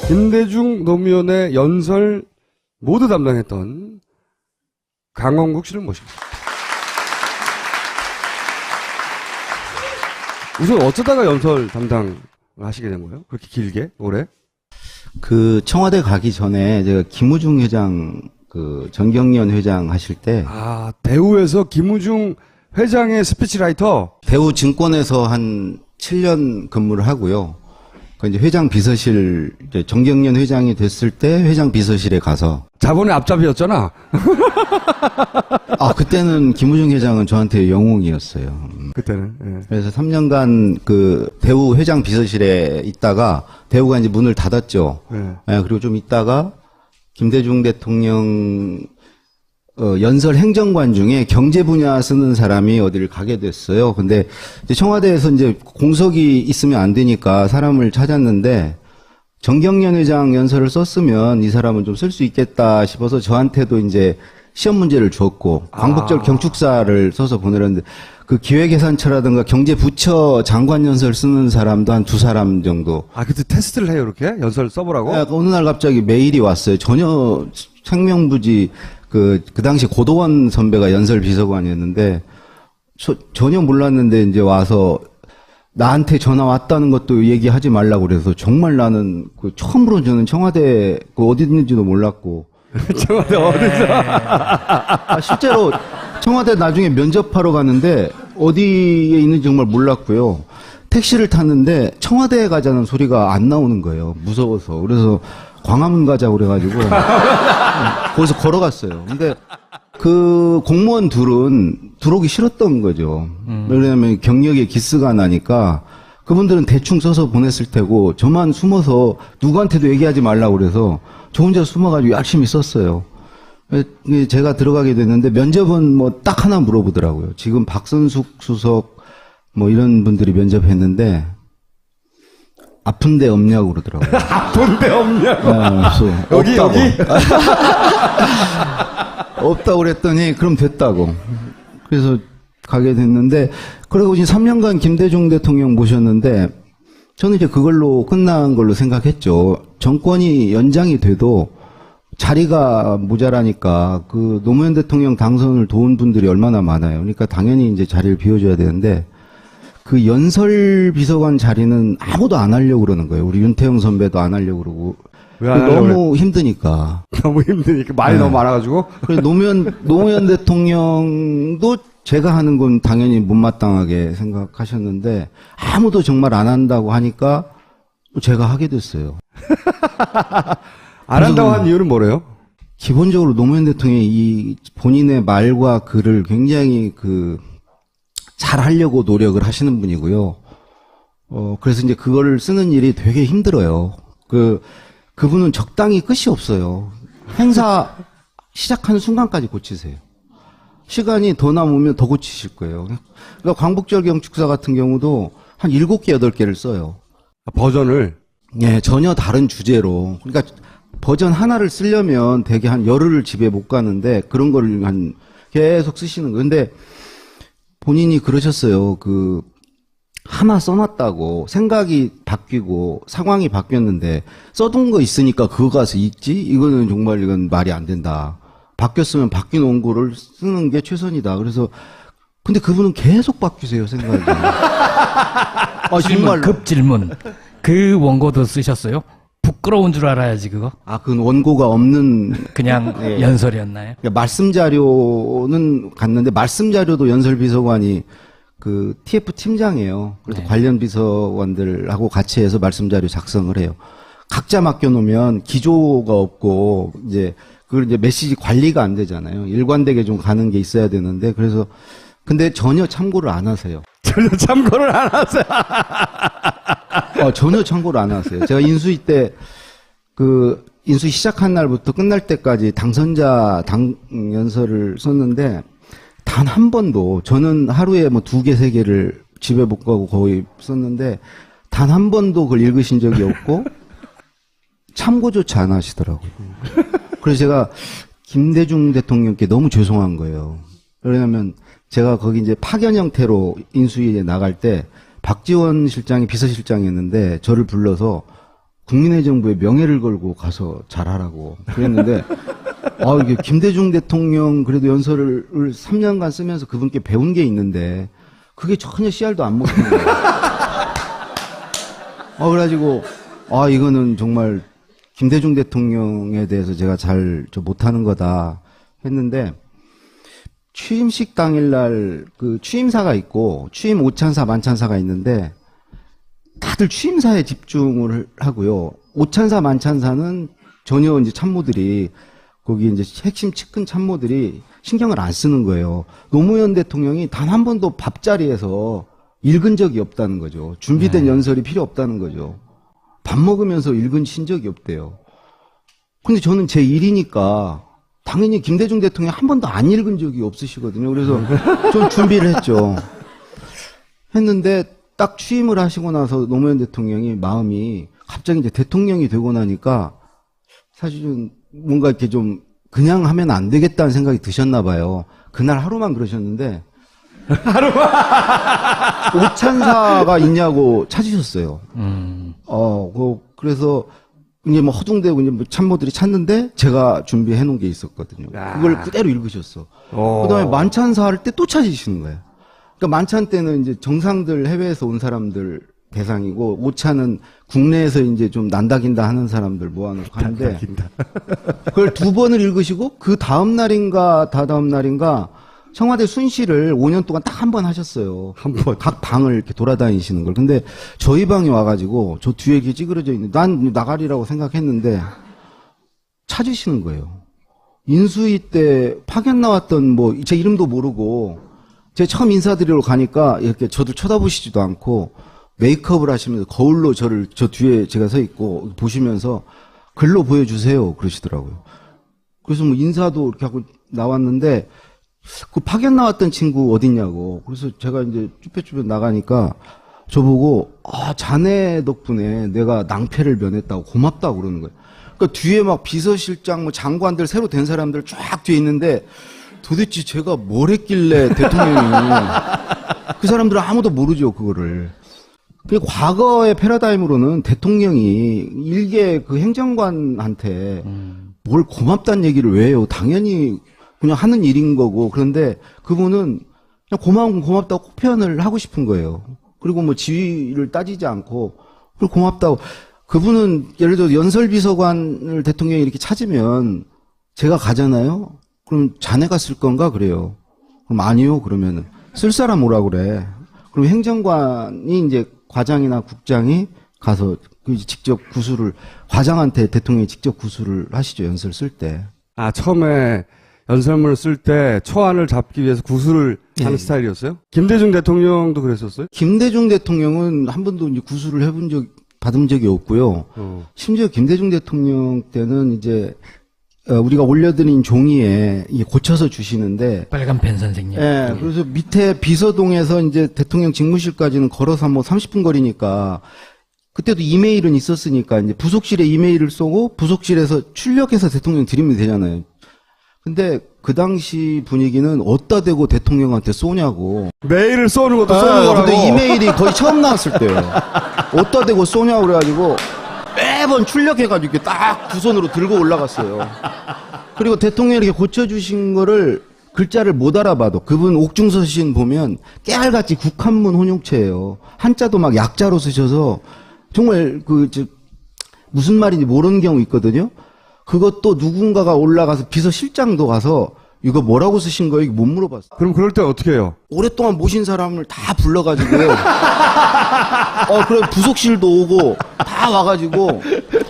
김대중 노무현의 연설 모두 담당했던 강원국 씨를 모십니다. 우선 어쩌다가 연설 담당을 하시게 된 거예요? 그렇게 길게 올해? 그 청와대 가기 전에 제가 김우중 회장 그 정경련 회장 하실 때 대우에서 김우중 회장의 스피치라이터. 대우 증권에서 한 7년 근무를 하고요. 그 이제 회장 비서실 이제 정경련 회장이 됐을 때 회장 비서실에 가서 자본의 앞잡이였잖아. 그때는 김우중 회장은 저한테 영웅이었어요. 그때는. 예. 그래서 3년간 그 대우 회장 비서실에 있다가 대우가 이제 문을 닫았죠. 예. 그리고 좀 있다가 김대중 대통령 연설 행정관 중에 경제 분야 쓰는 사람이 어디를 가게 됐어요. 근데 이제 청와대에서 이제 공석이 있으면 안 되니까 사람을 찾았는데 정경련 회장 연설을 썼으면 이 사람은 좀 쓸 수 있겠다 싶어서 저한테도 이제 시험 문제를 줬고 광복절 경축사를 써서 보내렸는데 그 기획예산처라든가 경제부처 장관 연설 쓰는 사람도 한 2사람 정도. 그때 테스트를 해요, 이렇게? 연설 써보라고? 네, 어느 날 갑자기 메일이 왔어요. 전혀 생명부지 그 당시 고도원 선배가 연설 비서관이었는데 전혀 몰랐는데 이제 와서 나한테 전화 왔다는 것도 얘기하지 말라고 그래서 정말 나는 처음으로 저는 청와대 어디 있는지도 몰랐고. 청와대 어디서? 실제로 청와대 나중에 면접하러 갔는데 어디에 있는지 정말 몰랐고요. 택시를 탔는데 청와대에 가자는 소리가 안 나오는 거예요. 무서워서. 그래서 광화문 가자고 그래가지고 거기서 걸어갔어요. 근데 그 공무원 둘은 들어오기 싫었던 거죠. 왜냐하면 경력에 기스가 나니까 그분들은 대충 써서 보냈을 테고 저만 숨어서 누구한테도 얘기하지 말라고 그래서 저 혼자 숨어가지고 열심히 썼어요. 제가 들어가게 됐는데 면접은 뭐 딱 하나 물어보더라고요. 지금 박선숙 수석 뭐 이런 분들이 면접했는데 아픈 데 없냐고 그러더라고요. 아픈 데 없냐고? 여기 없다고 그랬더니 그럼 됐다고. 그래서 가게 됐는데 그리고 이제 3년간 김대중 대통령 모셨는데 저는 이제 그걸로 끝난 걸로 생각했죠. 정권이 연장이 돼도 자리가 모자라니까 그 노무현 대통령 당선을 도운 분들이 얼마나 많아요. 그러니까 당연히 이제 자리를 비워줘야 되는데 그 연설 비서관 자리는 아무도 안 하려고 그러는 거예요. 우리 윤태영 선배도 안 하려고 그러고. 왜 안 하려고 너무 힘드니까. 너무 힘드니까 말이 너무 많아가지고. 그래서 노무현 대통령도 제가 하는 건 당연히 못마땅하게 생각하셨는데 아무도 정말 안 한다고 하니까 제가 하게 됐어요. 안 한다고 한 이유는 뭐래요? 기본적으로 노무현 대통령이 이 본인의 말과 글을 굉장히 잘 하려고 노력을 하시는 분이고요. 그래서 이제 그거를 쓰는 일이 되게 힘들어요. 그분은 적당히 끝이 없어요. 행사 시작하는 순간까지 고치세요. 시간이 더 남으면 더 고치실 거예요. 그러니까 광복절 경축사 같은 경우도 한 7개, 8개를 써요. 버전을? 예, 전혀 다른 주제로. 그러니까 버전 하나를 쓰려면 되게 한 열흘을 집에 못 가는데 그런 거를 계속 쓰시는 거예요. 근데 본인이 그러셨어요. 하나 써놨다고 생각이 바뀌고 상황이 바뀌었는데 써둔 거 있으니까 그거 가서 읽지? 이건 말이 안 된다. 바뀌었으면 바뀐 원고를 쓰는 게 최선이다. 그래서 근데 그분은 계속 바뀌세요, 생각이. 정말 급질문. 그 원고도 쓰셨어요? 부끄러운 줄 알아야지 그거. 그 원고가 없는 그냥 예. 연설이었나요? 그러니까 말씀 자료는 갔는데 말씀 자료도 연설 비서관이 TF 팀장이에요. 그래서 관련 비서관들하고 같이 해서 말씀 자료 작성을 해요. 각자 맡겨놓으면 기조가 없고 그걸 이제 메시지 관리가 안 되잖아요. 일관되게 좀 가는 게 있어야 되는데 그래서 근데 전혀 참고를 안 하세요. 전혀 참고를 안 하세요. 전혀 참고를 안 하세요. 제가 인수위 때 인수위 시작한 날부터 끝날 때까지 당선자 연설을 썼는데 단 한 번도 저는 하루에 뭐 2개, 3개를 집에 못 가고 거의 썼는데 단 한 번도 그걸 읽으신 적이 없고 참고조차 안 하시더라고요. 그래서 제가 김대중 대통령께 너무 죄송한 거예요. 왜냐하면 제가 거기 이제 파견 형태로 인수위에 나갈 때 박지원 실장이 비서실장이었는데 저를 불러서 국민의 정부에 명예를 걸고 가서 잘하라고 그랬는데, 이게 김대중 대통령 그래도 연설을 3년간 쓰면서 그분께 배운 게 있는데, 그게 전혀 씨알도 안 먹히는 거예요. 그래가지고, 이거는 정말 김대중 대통령에 대해서 제가 못하는 거다 했는데, 취임식 당일날 그 취임사가 있고, 취임 오찬사, 만찬사가 있는데, 다들 취임사에 집중을 하고요. 오찬사, 만찬사는 전혀 이제 참모들이, 거기 이제 핵심 측근 참모들이 신경을 안 쓰는 거예요. 노무현 대통령이 단 한 번도 밥자리에서 읽은 적이 없다는 거죠. 준비된 연설이 필요 없다는 거죠. 밥 먹으면서 읽은 적이 없대요. 근데 저는 제 일이니까 당연히 김대중 대통령이 한 번도 안 읽은 적이 없으시거든요. 그래서 좀 준비를 했죠. 했는데 딱 취임을 하시고 나서 노무현 대통령이 마음이 갑자기 이제 대통령이 되고 나니까 사실은 뭔가 이렇게 좀 그냥 하면 안 되겠다는 생각이 드셨나 봐요. 그날 하루만 그러셨는데 오찬사가 있냐고 찾으셨어요. 그래서 이제 뭐 허둥대고 이제 뭐 참모들이 찾는데 제가 준비해 놓은 게 있었거든요. 그걸 그대로 읽으셨어. 그다음에 만찬사 할 때 또 찾으시는 거예요. 그러니까 만찬 때는 이제 정상들 해외에서 온 사람들 대상이고, 오차는 국내에서 이제 좀 난다긴다 하는 사람들 모아놓고 하는데, 그걸 2번을 읽으시고, 그 다음 날인가, 다다음 날인가, 청와대 순시를 5년 동안 딱 한 번 하셨어요. 한 번. 각 방을 이렇게 돌아다니시는 걸. 근데 저희 방에 와가지고, 저 뒤에 이렇게 찌그러져 있는, 난 나가리라고 생각했는데, 찾으시는 거예요. 인수위 때 파견 나왔던 제 이름도 모르고, 제가 처음 인사드리러 가니까 이렇게 저를 쳐다보시지도 않고, 메이크업을 하시면서 거울로 저 뒤에 제가 서 있고 보시면서 글로 보여주세요 그러시더라고요. 그래서 뭐 인사도 이렇게 하고 나왔는데, 그 파견 나왔던 친구 어딨냐고. 그래서 제가 이제 쭈뼛쭈뼛 나가니까 저보고, 자네 덕분에 내가 낭패를 면했다고 고맙다고 그러는 거예요. 그러니까 뒤에 막 비서실장, 장관들 새로 된 사람들 쫙 뒤에 있는데, 도대체 제가 뭘 했길래 대통령이 그 사람들은 아무도 모르죠 그거를. 그 과거의 패러다임으로는 대통령이 일개 그 행정관한테 뭘 고맙다는 얘기를 왜 해요? 당연히 그냥 하는 일인 거고. 그런데 그분은 그냥 고마운 건 고맙다고 꼭 표현을 하고 싶은 거예요. 그리고 뭐 지위를 따지지 않고 그걸 고맙다고. 그분은 예를 들어 연설비서관을 대통령이 이렇게 찾으면 제가 가잖아요. 그럼 자네가 쓸 건가 그래요. 그럼 아니요 그러면은 쓸 사람 오라 그래. 그럼 행정관이 이제 과장이나 국장이 가서 직접 구술을, 과장한테 대통령이 직접 구술을 하시죠, 연설 쓸 때. 처음에 연설문을 쓸 때 초안을 잡기 위해서 구술을 하는 스타일이었어요? 김대중 대통령도 그랬었어요? 김대중 대통령은 한 번도 이제 구술을 받은 적이 없고요. 심지어 김대중 대통령 때는 이제 우리가 올려드린 종이에 고쳐서 주시는데, 빨간 펜 선생님. 예, 그래서 밑에 비서동에서 이제 대통령 직무실까지는 걸어서 뭐 30분 거리니까, 그때도 이메일은 있었으니까 이제 부속실에 이메일을 쏘고 부속실에서 출력해서 대통령 드리면 되잖아요. 근데 그 당시 분위기는 어디다 대고 대통령한테 쏘냐고. 메일을 쏘는 것도 쏘는 거라고. 근데 이메일이 거의 처음 나왔을 때예요. 어디다 대고 쏘냐고 그래가지고 매번 출력해가지고 이렇게 딱 두 손으로 들고 올라갔어요. 그리고 대통령이 이렇게 고쳐주신 거를 글자를 못 알아봐도, 그분 옥중서신 보면 깨알같이 국한문 혼용체예요. 한자도 막 약자로 쓰셔서 정말 무슨 말인지 모르는 경우 있거든요. 그것도 누군가가 올라가서 비서실장도 가서 이거 뭐라고 쓰신 거예요? 이거 못 물어봤어요. 그럼 그럴 때 어떻게 해요? 오랫동안 모신 사람을 다 불러가지고 그럼 부속실도 오고 다 와가지고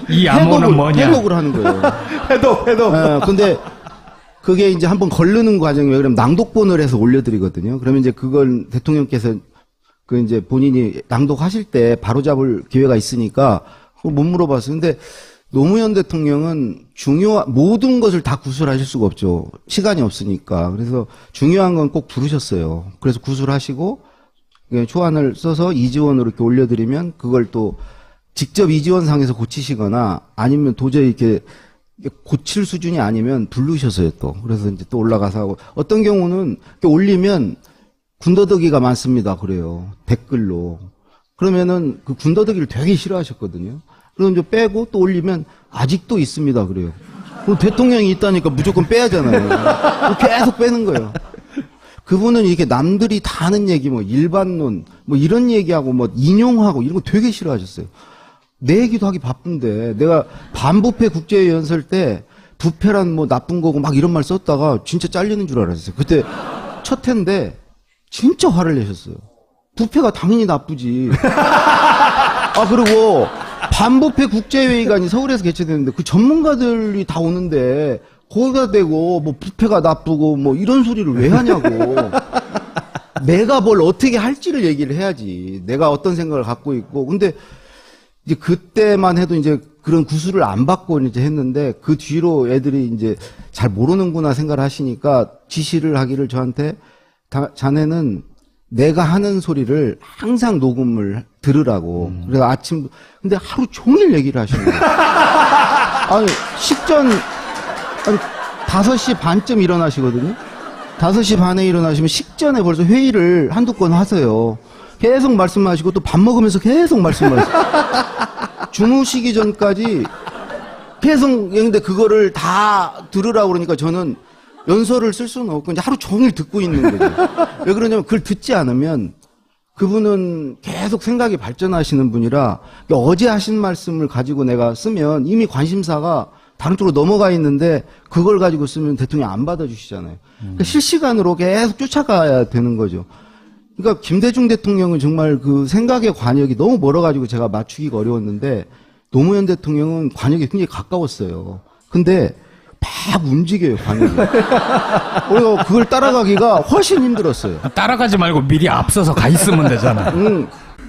이 암호는 뭐냐? 해독을 하는 거예요. 해독. 근데 그게 이제 한번 걸르는 과정이에요. 그럼 낭독본을 해서 올려드리거든요. 그러면 이제 그걸 대통령께서 이제 본인이 낭독하실 때 바로잡을 기회가 있으니까 그걸 못 물어봤어요. 근데 노무현 대통령은 모든 것을 다 구술하실 수가 없죠. 시간이 없으니까. 그래서 중요한 건 꼭 부르셨어요. 그래서 구술하시고 초안을 써서 이지원으로 이렇게 올려드리면 그걸 또 직접 이지원상에서 고치시거나 아니면 도저히 이렇게 고칠 수준이 아니면 부르셨어요 또. 그래서 이제 또 올라가서 하고, 어떤 경우는 이렇게 올리면 군더더기가 많습니다 그래요. 댓글로. 그러면은 그 군더더기를 되게 싫어하셨거든요. 그럼 이제 빼고 또 올리면 아직도 있습니다. 그래요. 그럼 대통령이 있다니까 무조건 빼야잖아요. 계속 빼는 거예요. 그분은 이렇게 남들이 다 하는 얘기, 뭐 일반론, 뭐 이런 얘기하고 뭐 인용하고 이런 거 되게 싫어하셨어요. 내 얘기도 하기 바쁜데 내가 반부패 국제회의 연설 때 부패란 뭐 나쁜 거고 막 이런 말 썼다가 진짜 잘리는 줄 알았어요. 그때 첫 회인데 진짜 화를 내셨어요. 부패가 당연히 나쁘지. 아, 그리고 반부패 국제회의가 서울에서 개최되는데 그 전문가들이 다 오는데 거기가 되고 뭐 부패가 나쁘고 뭐 이런 소리를 왜 하냐고. 내가 뭘 어떻게 할지를 얘기를 해야지. 내가 어떤 생각을 갖고 있고. 근데 이제 그때만 해도 이제 그런 구술을 안 받고 이제 했는데 그 뒤로 애들이 이제 잘 모르는구나 생각을 하시니까 지시를 하기를 저한테 자네는 내가 하는 소리를 항상 녹음을 들으라고. 그래서 아침, 근데 하루 종일 얘기를 하시는 거예요. 아니, 식전, 아니, 5시 반쯤 일어나시거든요? 5시 반에 일어나시면 식전에 벌써 회의를 한두 건 하세요. 계속 말씀하시고 또 밥 먹으면서 계속 말씀하시고. 주무시기 전까지 계속, 근데 그거를 다 들으라고 그러니까 저는 연설을 쓸 수는 없고 이제 하루 종일 듣고 있는 거죠. 왜 그러냐면 그걸 듣지 않으면 그분은 계속 생각이 발전하시는 분이라 어제 하신 말씀을 가지고 내가 쓰면 이미 관심사가 다른 쪽으로 넘어가 있는데 그걸 가지고 쓰면 대통령이 안 받아주시잖아요. 그러니까 실시간으로 계속 쫓아가야 되는 거죠. 그러니까 김대중 대통령은 정말 그 생각의 관역이 너무 멀어가지고 제가 맞추기가 어려웠는데 노무현 대통령은 관역이 굉장히 가까웠어요. 근데 막 움직여요, 관역이. 그래서 그걸 따라가기가 훨씬 힘들었어요. 따라가지 말고 미리 앞서서 가 있으면 되잖아.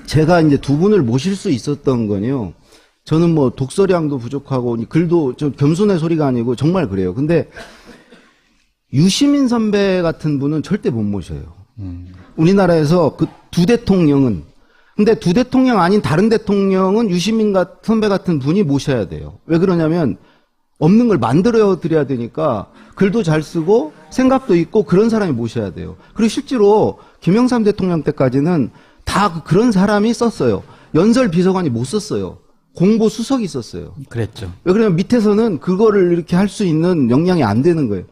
제가 이제 두 분을 모실 수 있었던 건요. 저는 뭐 독서량도 부족하고 글도 좀 겸손의 소리가 아니고 정말 그래요. 근데 유시민 선배 같은 분은 절대 못 모셔요. 우리나라에서 그 두 대통령은 근데 두 대통령 아닌 다른 대통령은 유시민 선배 같은 분이 모셔야 돼요. 왜 그러냐면 없는 걸 만들어 드려야 되니까 글도 잘 쓰고 생각도 있고 그런 사람이 모셔야 돼요. 그리고 실제로 김영삼 대통령 때까지는 다 그런 사람이 썼어요. 연설 비서관이 못 썼어요. 공보 수석이 썼어요. 그랬죠. 왜 그러냐면 밑에서는 그거를 이렇게 할 수 있는 역량이 안 되는 거예요.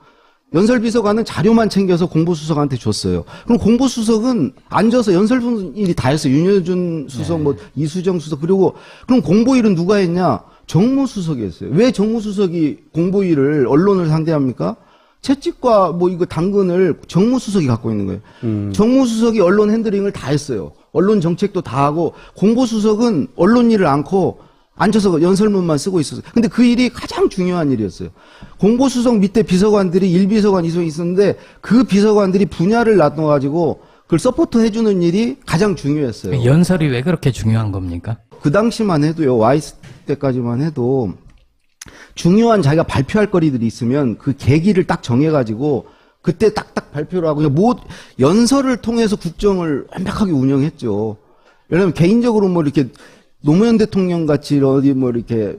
연설비서관은 자료만 챙겨서 공보수석한테 줬어요. 그럼 공보수석은 앉아서 연설일이 다 했어요. 윤여준 수석, 뭐 이수정 수석. 그리고 그럼 공보일은 누가 했냐? 정무수석이 했어요. 왜 정무수석이 공보일을 언론을 상대합니까? 채찍과 뭐 이거 당근을 정무수석이 갖고 있는 거예요. 정무수석이 언론 핸들링을 다 했어요. 언론 정책도 다 하고 공보수석은 언론 일을 않고 앉아서 연설문만 쓰고 있었어요. 근데 그 일이 가장 중요한 일이었어요. 공보수석 밑에 비서관들이 1비서관, 2비서관 있었는데 그 비서관들이 분야를 나눠가지고 그걸 서포트 해주는 일이 가장 중요했어요. 연설이 왜 그렇게 중요한 겁니까? 그 당시만 해도요, 와이스 때까지만 해도 중요한 자기가 발표할 거리들이 있으면 그 계기를 딱 정해가지고 그때 딱딱 발표를 하고 뭐 연설을 통해서 국정을 완벽하게 운영했죠. 왜냐면 개인적으로 뭐 이렇게 노무현 대통령 같이 어디 뭐 이렇게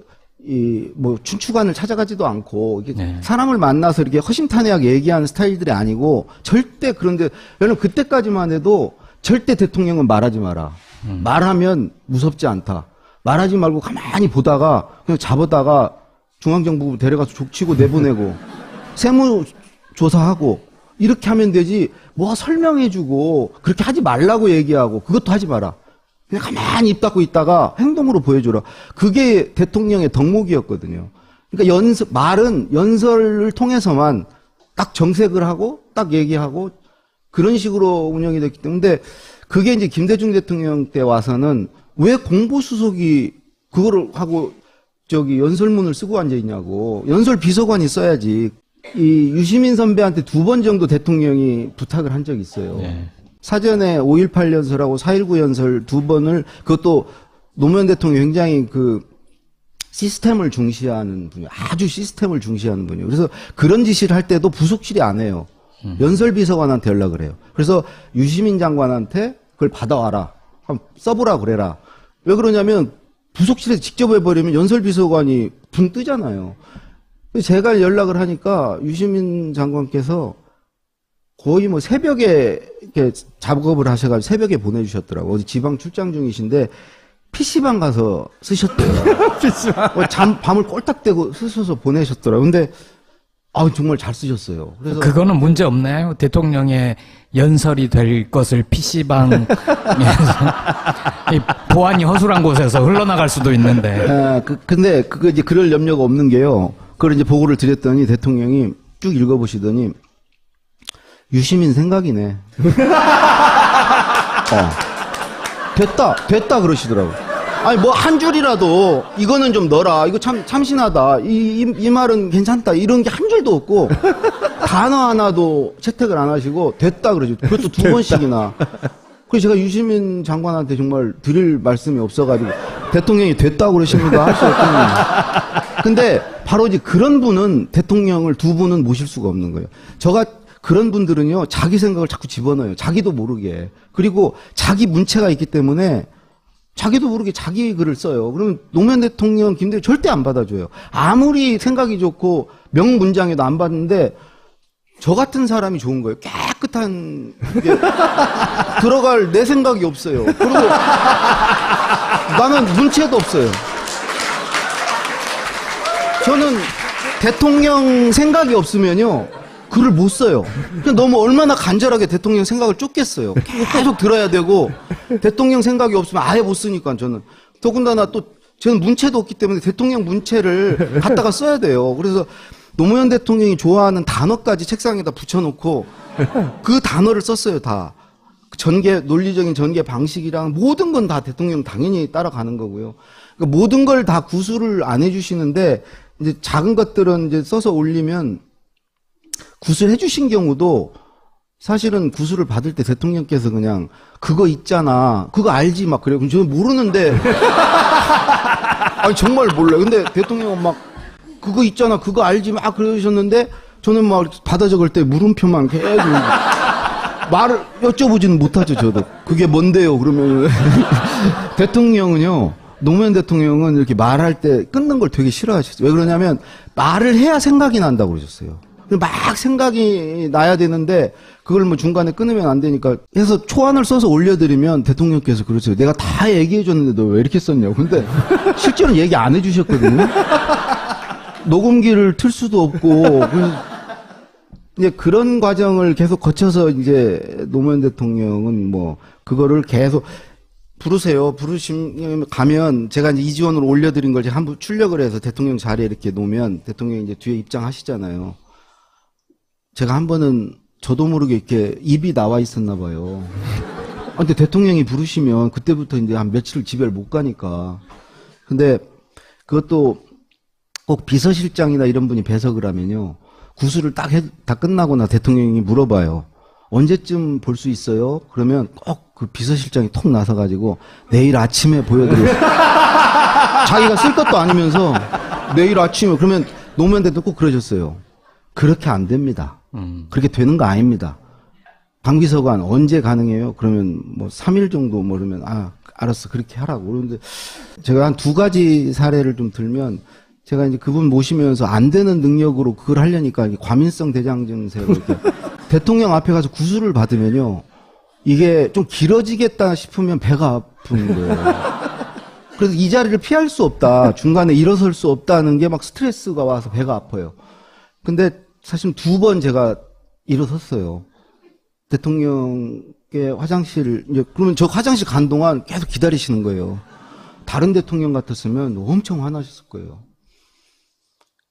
뭐 춘추관을 찾아가지도 않고 이게 사람을 만나서 이렇게 허심탄회하게 얘기하는 스타일들이 아니고 절대 그런데 왜냐면 그때까지만 해도 절대 대통령은 말하지 마라. 말하면 무섭지 않다. 말하지 말고 가만히 보다가 그냥 잡아다가 중앙정부 데려가서 족치고 내보내고 세무조사하고 이렇게 하면 되지 뭐 설명해주고 그렇게 하지 말라고 얘기하고 그것도 하지 마라. 그냥 가만히 입 닫고 있다가 행동으로 보여줘라. 그게 대통령의 덕목이었거든요. 그러니까 말은 연설을 통해서만 딱 정색을 하고 딱 얘기하고 그런 식으로 운영이 됐기 때문에 그게 이제 김대중 대통령 때 와서는 왜 공보수석이 그거를 하고 저기 연설문을 쓰고 앉아 있냐고. 연설 비서관이 써야지. 이 유시민 선배한테 2번 정도 대통령이 부탁을 한 적이 있어요. 네. 사전에 5.18 연설하고 4.19 연설 2번을 그것도 노무현 대통령이 굉장히 그 시스템을 중시하는 분이에요. 아주 시스템을 중시하는 분이에요. 그래서 그런 지시를 할 때도 부속실이 안 해요. 연설비서관한테 연락을 해요. 그래서 유시민 장관한테 그걸 받아와라. 한번 써보라 그래라. 왜 그러냐면 부속실에서 직접 해버리면 연설비서관이 붕 뜨잖아요. 제가 연락을 하니까 유시민 장관께서 거의 뭐 새벽에 이렇게 작업을 하셔가지고 새벽에 보내주셨더라고요. 어디 지방 출장 중이신데 PC방 가서 쓰셨대요. 밤을 꼴딱대고 쓰셔서 보내셨더라고요. 근데, 정말 잘 쓰셨어요. 그래서. 그거는 문제 없나요? 대통령의 연설이 될 것을 PC방에서 보안이 허술한 곳에서 흘러나갈 수도 있는데. 근데 그거 이제 그럴 염려가 없는 게요. 그걸 이제 보고를 드렸더니 대통령이 쭉 읽어보시더니 유시민 생각이네. 됐다 그러시더라고요. 아니 뭐 한 줄이라도 이거는 좀 넣어라. 이거 참 참신하다. 이 말은 괜찮다. 이런 게 한 줄도 없고 단어 하나도 채택을 안 하시고 됐다 그러죠. 그것도 두 번씩이나. 그래서 제가 유시민 장관한테 정말 드릴 말씀이 없어가지고 대통령이 됐다고 그러십니다 하셨더니 근데 바로 이제 그런 분은 대통령을 두 분은 모실 수가 없는 거예요. 그런 분들은요 자기 생각을 자꾸 집어넣어요. 자기도 모르게. 그리고 자기 문체가 있기 때문에 자기도 모르게 자기 글을 써요. 그러면 노무현 대통령, 김대중 절대 안 받아줘요. 아무리 생각이 좋고 명문장에도 안 받는데 저 같은 사람이 좋은 거예요. 깨끗한 게 들어갈 내 생각이 없어요. 그리고 나는 문체도 없어요. 저는 대통령 생각이 없으면요 글을 못 써요. 그냥 너무 얼마나 간절하게 대통령 생각을 쫓겠어요. 계속 들어야 되고 대통령 생각이 없으면 아예 못 쓰니까 저는. 더군다나 또 저는 문체도 없기 때문에 대통령 문체를 갖다가 써야 돼요. 그래서 노무현 대통령이 좋아하는 단어까지 책상에다 붙여놓고 그 단어를 썼어요, 다. 논리적인 전개 방식이랑 모든 건 다 대통령 당연히 따라가는 거고요. 그러니까 모든 걸 다 구술을 안 해주시는데 이제 작은 것들은 이제 써서 올리면 구술해 주신 경우도 사실은 구술을 받을 때 대통령께서 그냥 그거 있잖아. 그거 알지? 막 그래요. 그럼 저는 모르는데. 아니, 정말 몰라요. 근데 대통령은 막 그거 있잖아. 그거 알지? 막 그러셨는데 저는 막 받아 적을 때 물음표만 계속 말을 여쭤보지는 못하죠, 저도. 그게 뭔데요? 그러면. 대통령은요, 노무현 대통령은 이렇게 말할 때 끊는 걸 되게 싫어하셨어요. 왜 그러냐면 말을 해야 생각이 난다고 그러셨어요. 막 생각이 나야 되는데 그걸 뭐 중간에 끊으면 안 되니까 해서 초안을 써서 올려드리면 대통령께서 그러세요. 내가 다 얘기해줬는데 너 왜 이렇게 썼냐고. 근데 실제로는 얘기 안 해주셨거든요. 녹음기를 틀 수도 없고 이제 그런 과정을 계속 거쳐서 이제 노무현 대통령은 뭐 그거를 계속 부르세요. 부르시면 가면 제가 이제 이지원으로 올려드린 걸 제가 한번 출력을 해서 대통령 자리에 이렇게 놓으면 대통령이 이제 뒤에 입장하시잖아요. 제가 한 번은 저도 모르게 이렇게 입이 나와 있었나 봐요. 근데 대통령이 부르시면 그때부터 이제 한 며칠 집에 못 가니까. 근데 그것도 꼭 비서실장이나 이런 분이 배석을 하면요. 구술을 다 끝나거나 대통령이 물어봐요. 언제쯤 볼 수 있어요? 그러면 꼭 그 비서실장이 톡 나서가지고 내일 아침에 보여드리겠습니다. 자기가 쓸 것도 아니면서 내일 아침에. 그러면 노무현 대통령 꼭 그러셨어요. 그렇게 안 됩니다. 그렇게 되는 거 아닙니다. 방비서관 언제 가능해요? 그러면 뭐 3일 정도 모르면 알았어 그렇게 하라고. 그런데 제가 한 2가지 사례를 좀 들면 제가 이제 그분 모시면서 안 되는 능력으로 그걸 하려니까 과민성 대장 증세로 이렇게 대통령 앞에 가서 구술을 받으면요 이게 좀 길어지겠다 싶으면 배가 아픈 거예요. 그래서 이 자리를 피할 수 없다. 중간에 일어설 수 없다는 게 막 스트레스가 와서 배가 아파요. 근데 사실 2번 제가 일어섰어요. 대통령의 화장실, 그러면 저 화장실 간 동안 계속 기다리시는 거예요. 다른 대통령 같았으면 엄청 화나셨을 거예요.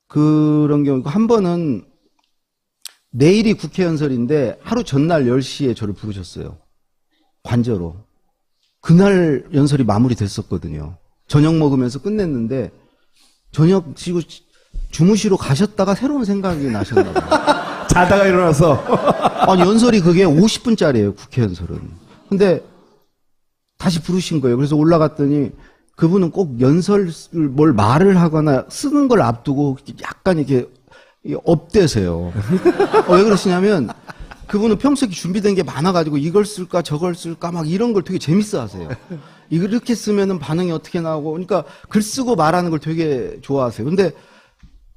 그런 경우, 한 번은 내일이 국회 연설인데 하루 전날 10시에 저를 부르셨어요. 관저로. 그날 연설이 마무리됐었거든요. 저녁 먹으면서 끝냈는데 저녁 쉬고 주무시러 가셨다가 새로운 생각이 나셨나 봐요. 자다가 일어나서. 아니, 연설이 그게 50분짜리예요, 국회 연설은. 근데 다시 부르신 거예요. 그래서 올라갔더니 그분은 꼭 뭘 말을 하거나 쓰는 걸 앞두고 약간 이렇게 업되세요. 왜 그러시냐면 그분은 평소에 준비된 게 많아가지고 이걸 쓸까 저걸 쓸까 막 이런 걸 되게 재밌어 하세요. 이렇게 쓰면은 반응이 어떻게 나오고, 그러니까 글 쓰고 말하는 걸 되게 좋아하세요. 근데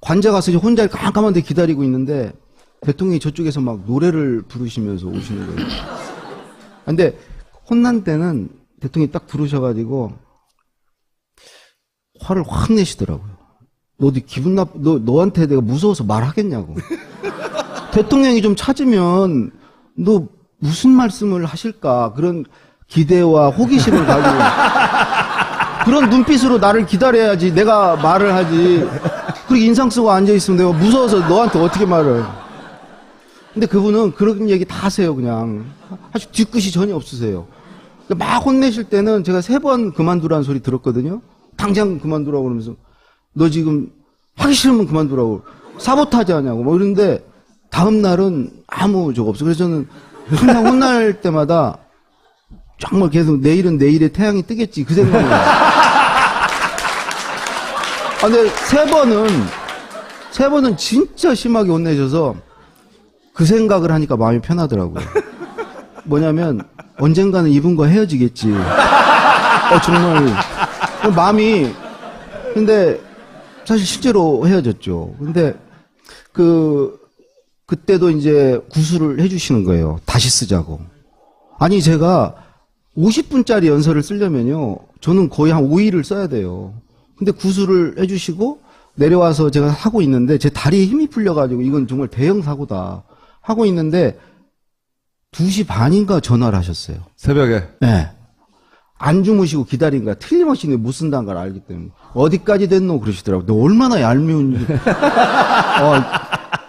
관저 가서 이제 혼자 깜깜한 데 기다리고 있는데 대통령이 저쪽에서 막 노래를 부르시면서 오시는 거예요. 근데 혼난 때는 대통령이 딱 부르셔가지고 화를 확 내시더라고요. 너 어디 기분 너한테 내가 무서워서 말하겠냐고. 대통령이 좀 찾으면 너 무슨 말씀을 하실까 그런 기대와 호기심을 가지고 그런 눈빛으로 나를 기다려야지 내가 말을 하지. 그리고 인상 쓰고 앉아있으면 내가 무서워서 너한테 어떻게 말을. 근데 그분은 그런 얘기 다 하세요, 그냥. 아주 뒤끝이 전혀 없으세요. 막 혼내실 때는 제가 3번 그만두라는 소리 들었거든요. 당장 그만두라고 그러면서 너 지금 하기 싫으면 그만두라고. 사보타지 하냐고. 뭐 이런데 다음 날은 아무 적 없어. 그래서 저는 항상 혼날 때마다 정말 계속 내일은 내일에 태양이 뜨겠지. 그 생각을. 근데 3번은 진짜 심하게 혼내셔서 그 생각을 하니까 마음이 편하더라고요. 뭐냐면 언젠가는 이분과 헤어지겠지. 정말 마음이. 근데 사실 실제로 헤어졌죠. 근데 그때도 이제 구술을 해주시는 거예요. 다시 쓰자고. 아니 제가 50분짜리 연설을 쓰려면요, 저는 거의 한 5일을 써야 돼요. 근데 구술을 해주시고 내려와서 제가 하고 있는데 제 다리에 힘이 풀려가지고 이건 정말 대형 사고다 하고 있는데 2시 반인가 전화를 하셨어요. 새벽에. 네. 안 주무시고 기다린 거야. 틀림없이 못 쓴다는 걸 알기 때문에. 어디까지 됐노? 그러시더라고요. 너 얼마나 얄미운지.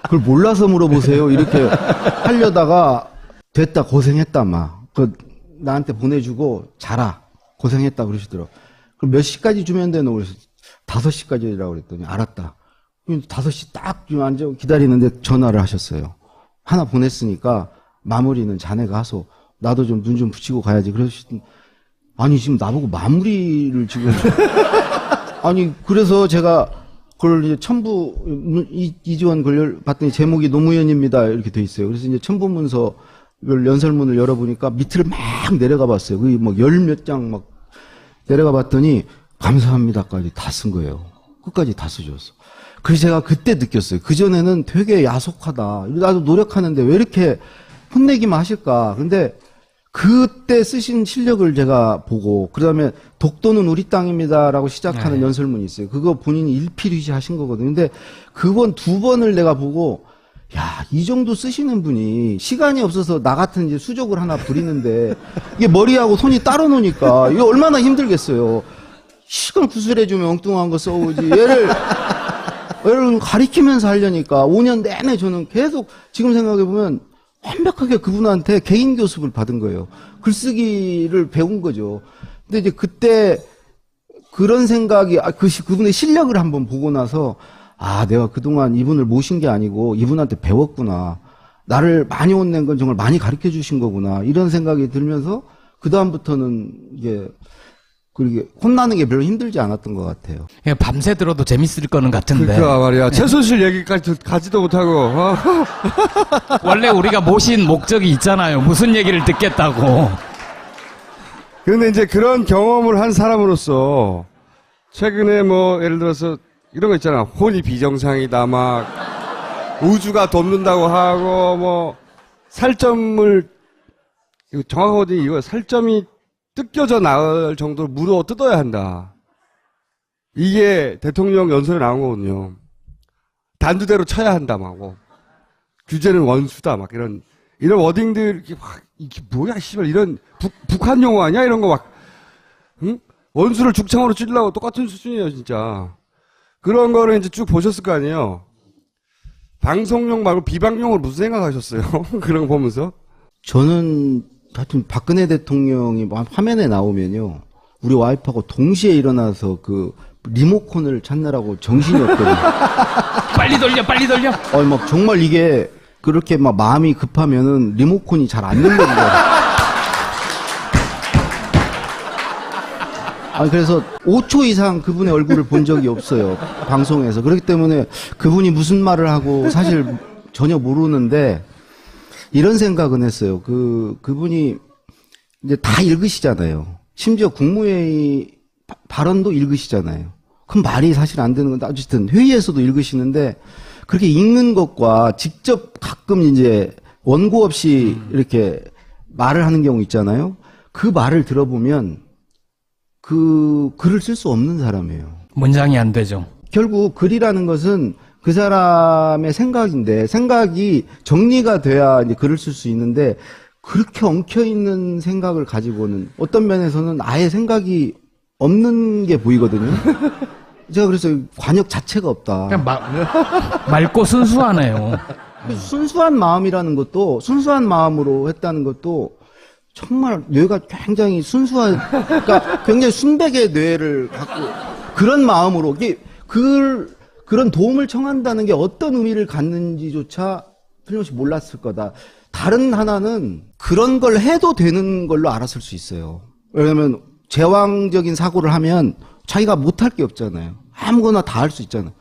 그걸 몰라서 물어보세요. 이렇게 하려다가 됐다, 고생했다, 막. 나한테 보내주고 자라. 고생했다 그러시더라고요. 그럼 몇 시까지 주면 되노? 그래서 5시까지라고 그랬더니 알았다. 5시 딱 앉아 기다리는데 전화를 하셨어요. 하나 보냈으니까 마무리는 자네가 하소. 나도 좀 눈 좀 붙이고 가야지. 그러시더니 아니 지금 나보고 마무리를 지금 아니 그래서 제가 그걸 이제 첨부 이지원 걸 봤더니 제목이 노무현입니다 이렇게 돼 있어요. 그래서 이제 첨부 문서 연설문을 열어보니까 밑을 막 내려가 봤어요. 그게 막 10몇 장 막 내려가 봤더니 감사합니다까지 다 쓴 거예요. 끝까지 다 쓰셨어. 그래서 제가 그때 느꼈어요. 그전에는 되게 야속하다. 나도 노력하는데 왜 이렇게 혼내기만 하실까. 근데 그때 쓰신 실력을 제가 보고, 그 다음에 독도는 우리 땅입니다라고 시작하는 연설문이 있어요. 그거 본인이 일필휘지 하신 거거든요. 근데 그번 2번을 내가 보고, 야, 이 정도 쓰시는 분이 시간이 없어서 나 같은 이제 수족을 하나 부리는데, 이게 머리하고 손이 따로 노니까, 이거 얼마나 힘들겠어요. 시간 구술해주면 엉뚱한 거 써오지. 얘를 가리키면서 하려니까 5년 내내 저는 계속 지금 생각해보면 완벽하게 그분한테 개인 교습을 받은 거예요. 글쓰기를 배운 거죠. 근데 이제 그때 그런 생각이, 그분의 실력을 한번 보고 나서, 내가 그동안 이분을 모신 게 아니고 이분한테 배웠구나. 나를 많이 혼낸 건 정말 많이 가르쳐 주신 거구나. 이런 생각이 들면서, 그다음부터는 이게, 그렇게 혼나는 게 별로 힘들지 않았던 것 같아요. 밤새 들어도 재밌을 거는 같은데. 그러니까 말이야. 최순실 얘기까지 가지도 못하고. 원래 우리가 모신 목적이 있잖아요. 무슨 얘기를 듣겠다고. 그런데 이제 그런 경험을 한 사람으로서 최근에 뭐 예를 들어서 이런 거 있잖아. 혼이 비정상이다 막 우주가 돕는다고 하고 뭐 살점을 정확하게 이거 살점이 뜯겨져 나올 정도로 물어 뜯어야 한다. 이게 대통령 연설에 나온 거거든요. 단두대로 쳐야 한다, 막. 규제는 원수다, 막. 이런 워딩들, 이게 뭐야, 씨발. 이런, 북한 용어 아니야? 이런 거 막. 응? 원수를 죽창으로 찌르려고 똑같은 수준이에요, 진짜. 그런 거를 이제 쭉 보셨을 거 아니에요? 방송용 말고 비방용으로 무슨 생각하셨어요? 그런 거 보면서? 저는 하여튼 박근혜 대통령이 화면에 나오면요, 우리 와이프하고 동시에 일어나서 그 리모컨을 찾느라고 정신이 없거든요. 빨리 돌려, 빨리 돌려. 막 정말 이게 그렇게 막 마음이 급하면은 리모컨이 잘 안 열려요. 그래서 5초 이상 그분의 얼굴을 본 적이 없어요. 방송에서. 그렇기 때문에 그분이 무슨 말을 하고 사실 전혀 모르는데 이런 생각은 했어요. 그분이 이제 다 읽으시잖아요. 심지어 국무회의 발언도 읽으시잖아요. 그럼 말이 사실 안 되는 건데, 어쨌든 회의에서도 읽으시는데, 그렇게 읽는 것과 직접 가끔 이제 원고 없이 이렇게 말을 하는 경우 있잖아요. 그 말을 들어보면 그 글을 쓸 수 없는 사람이에요. 문장이 안 되죠. 결국 글이라는 것은 그 사람의 생각인데 생각이 정리가 돼야 이제 글을 쓸 수 있는데 그렇게 엉켜있는 생각을 가지고는 어떤 면에서는 아예 생각이 없는 게 보이거든요. 제가 그래서 관역 자체가 없다. 그냥 맑고 순수하네요. 순수한 마음이라는 것도 순수한 마음으로 했다는 것도 정말 뇌가 굉장히 순수한 그러니까 굉장히 순백의 뇌를 갖고 그런 마음으로 이게 그런 도움을 청한다는 게 어떤 의미를 갖는지조차 틀림없이 몰랐을 거다. 다른 하나는 그런 걸 해도 되는 걸로 알았을 수 있어요. 왜냐하면 제왕적인 사고를 하면 자기가 못할 게 없잖아요. 아무거나 다 할 수 있잖아요.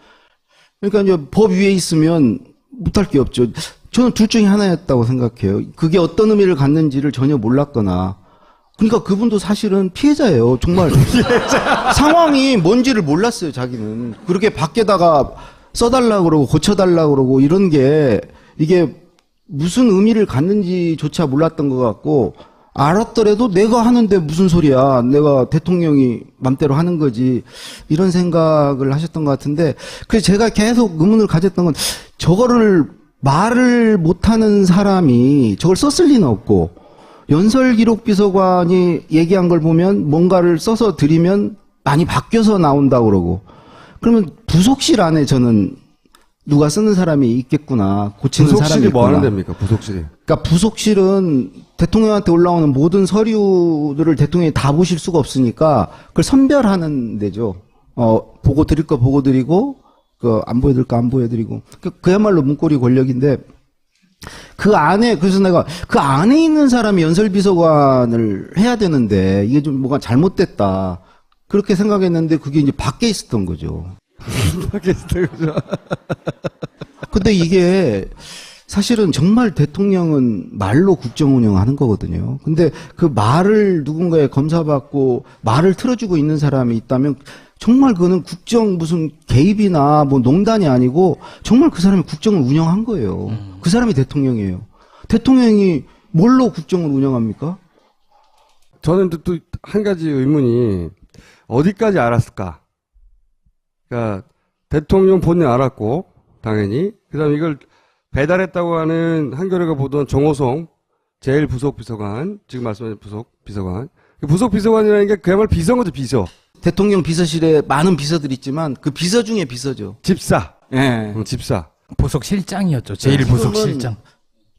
그러니까 이제 법 위에 있으면 못할 게 없죠. 저는 둘 중에 하나였다고 생각해요. 그게 어떤 의미를 갖는지를 전혀 몰랐거나. 그러니까 그분도 사실은 피해자예요. 정말 상황이 뭔지를 몰랐어요. 자기는 그렇게 밖에다가 써달라고 그러고 고쳐달라고 그러고 이런 게 이게 무슨 의미를 갖는지조차 몰랐던 것 같고 알았더라도 내가 하는데 무슨 소리야. 내가 대통령이 맘대로 하는 거지. 이런 생각을 하셨던 것 같은데 그래서 제가 계속 의문을 가졌던 건 저거를 말을 못하는 사람이 저걸 썼을 리는 없고 연설기록비서관이 얘기한 걸 보면 뭔가를 써서 드리면 많이 바뀌어서 나온다고 그러고 그러면 부속실 안에 저는 누가 쓰는 사람이 있겠구나. 고치는 사람이 부속실이 있구나. 뭐 하는 데입니까? 부속실이. 그러니까 부속실은 대통령한테 올라오는 모든 서류들을 대통령이 다 보실 수가 없으니까 그걸 선별하는 데죠. 보고 드릴 거 보고 드리고 안 보여드릴 거 안 보여드리고 그야말로 문고리 권력인데 그 안에 그래서 내가 그 안에 있는 사람이 연설비서관을 해야 되는데 이게 좀 뭐가 잘못됐다 그렇게 생각했는데 그게 이제 밖에 있었던 거죠. 밖에 있었던 거죠. 근데 이게 사실은 정말 대통령은 말로 국정 운영하는 거거든요. 근데 그 말을 누군가에 검사받고 말을 틀어주고 있는 사람이 있다면 정말 그거는 국정 무슨 개입이나 뭐 농단이 아니고 정말 그 사람이 국정을 운영한 거예요. 그 사람이 대통령이에요. 대통령이 뭘로 국정을 운영합니까? 저는 또 한 가지 의문이 어디까지 알았을까? 그러니까 대통령 본인 알았고 당연히 그다음 이걸 배달했다고 하는 한겨레가 보던 정호성 제일 부속 비서관 지금 말씀하신 부속 비서관 부속 비서관이라는 게 그야말로 비서인 거죠 비서. 대통령 비서실에 많은 비서들이 있지만 그 비서 중에 비서죠. 집사. 예. 집사. 부속실장이었죠. 제일 부속실장.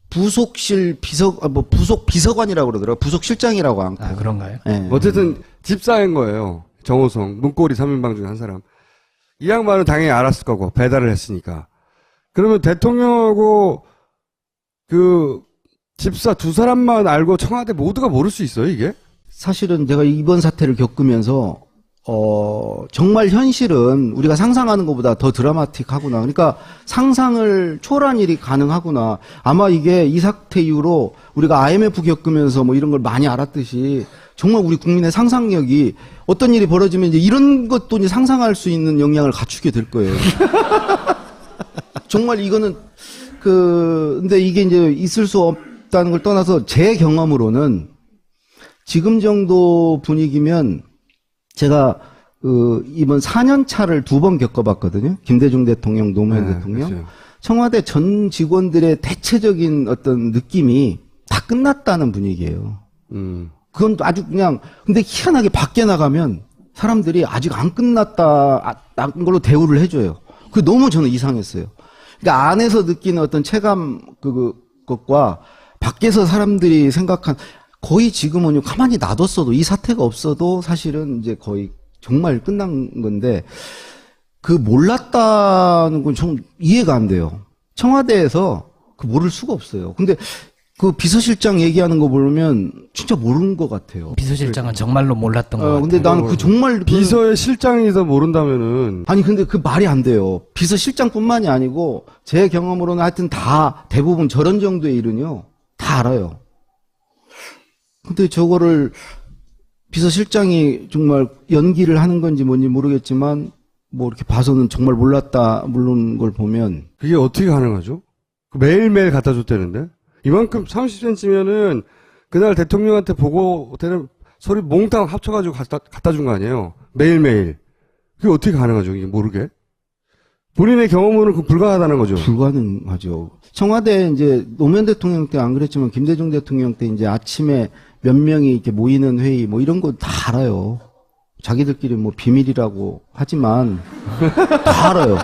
부속실 부속 비서관이라고 그러더라고요. 부속실장이라고 안 아, 그런가요? 예. 어쨌든 집사인 거예요. 정호성 문고리 3인방 중에 한 사람. 이 양반은 당연히 알았을 거고 배달을 했으니까. 그러면 대통령하고 그 집사 두 사람만 알고 청와대 모두가 모를 수 있어요 이게? 사실은 제가 이번 사태를 겪으면서 정말 현실은 우리가 상상하는 것보다 더 드라마틱하구나. 그러니까 상상을 초월한 일이 가능하구나. 아마 이게 이 사태 이후로 우리가 IMF 겪으면서 뭐 이런 걸 많이 알았듯이 정말 우리 국민의 상상력이 어떤 일이 벌어지면 이제 이런 것도 이제 상상할 수 있는 역량을 갖추게 될 거예요. 정말 이거는 근데 이게 이제 있을 수 없다는 걸 떠나서 제 경험으로는 지금 정도 분위기면 제가 이번 4년 차를 2번 겪어봤거든요. 김대중 대통령, 노무현 대통령. 그렇죠. 청와대 전 직원들의 대체적인 어떤 느낌이 다 끝났다는 분위기예요. 그건 아주 그냥 근데 희한하게 밖에 나가면 사람들이 아직 안 끝났다는 걸로 대우를 해줘요. 그게 너무 저는 이상했어요. 그러니까 안에서 느끼는 어떤 체감 그것과 밖에서 사람들이 생각한 거의 지금은 가만히 놔뒀어도 이 사태가 없어도 사실은 이제 거의 정말 끝난 건데 그 몰랐다는 건 좀 이해가 안 돼요. 청와대에서 그 모를 수가 없어요. 근데 그 비서실장 얘기하는 거 보면 진짜 모르는 것 같아요. 비서실장은 정말로 몰랐던 것 같아요. 근데 나는 그 정말 비서의 실장이서 모른다면은 아니 근데 그 말이 안 돼요. 비서실장뿐만이 아니고 제 경험으로는 하여튼 다 대부분 저런 정도의 일은요 다 알아요. 근데 저거를 비서실장이 정말 연기를 하는 건지 뭔지 모르겠지만 뭐 이렇게 봐서는 정말 몰랐다 모르는 걸 보면 그게 어떻게 가능하죠? 매일매일 갖다 줬다는데 이만큼 30cm면은 그날 대통령한테 보고되는 소리 몽땅 합쳐가지고 갖다 준 거 아니에요. 매일매일. 그게 어떻게 가능하죠? 이게 모르게. 본인의 경험으로는 그 불가하다는 거죠. 불가능하죠. 청와대 이제 노무현 대통령 때 안 그랬지만 김대중 대통령 때 이제 아침에 몇 명이 이렇게 모이는 회의 뭐 이런 거 다 알아요. 자기들끼리 뭐 비밀이라고 하지만 다 알아요.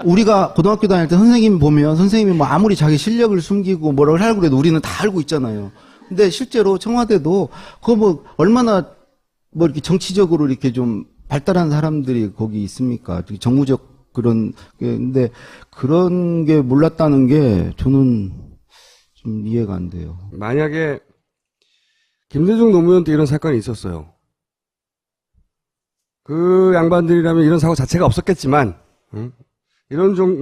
우리가 고등학교 다닐 때 선생님 보면 선생님이 뭐 아무리 자기 실력을 숨기고 뭐라고 하려고 그래도 우리는 다 알고 있잖아요. 근데 실제로 청와대도 그거 뭐 얼마나 뭐 이렇게 정치적으로 이렇게 좀 발달한 사람들이 거기 있습니까? 정무적 그런 게 근데 그런 게 몰랐다는 게 저는 좀 이해가 안 돼요. 만약에 김대중 노무현 때 이런 사건이 있었어요. 그 양반들이라면 이런 사고 자체가 없었겠지만,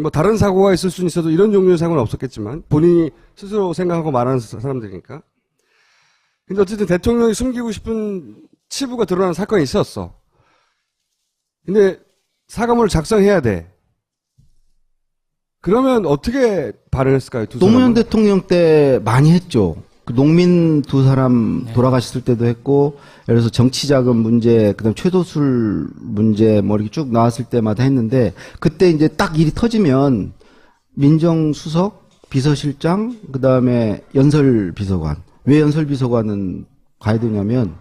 뭐 다른 사고가 있을 수는 있어도 이런 종류의 사고는 없었겠지만, 본인이 스스로 생각하고 말하는 사람들이니까. 근데 어쨌든 대통령이 숨기고 싶은 치부가 드러나는 사건이 있었어. 근데 사과문을 작성해야 돼. 그러면 어떻게 반응했을까요? 두 노무현 사람은? 대통령 때 많이 했죠. 그 농민 두 사람 돌아가셨을 때도 했고, 예를 들어서 정치자금 문제, 그다음 최도술 문제 뭐 이렇게 쭉 나왔을 때마다 했는데, 그때 이제 딱 일이 터지면 민정수석, 비서실장, 그다음에 연설비서관. 왜 연설비서관은 가야 되냐면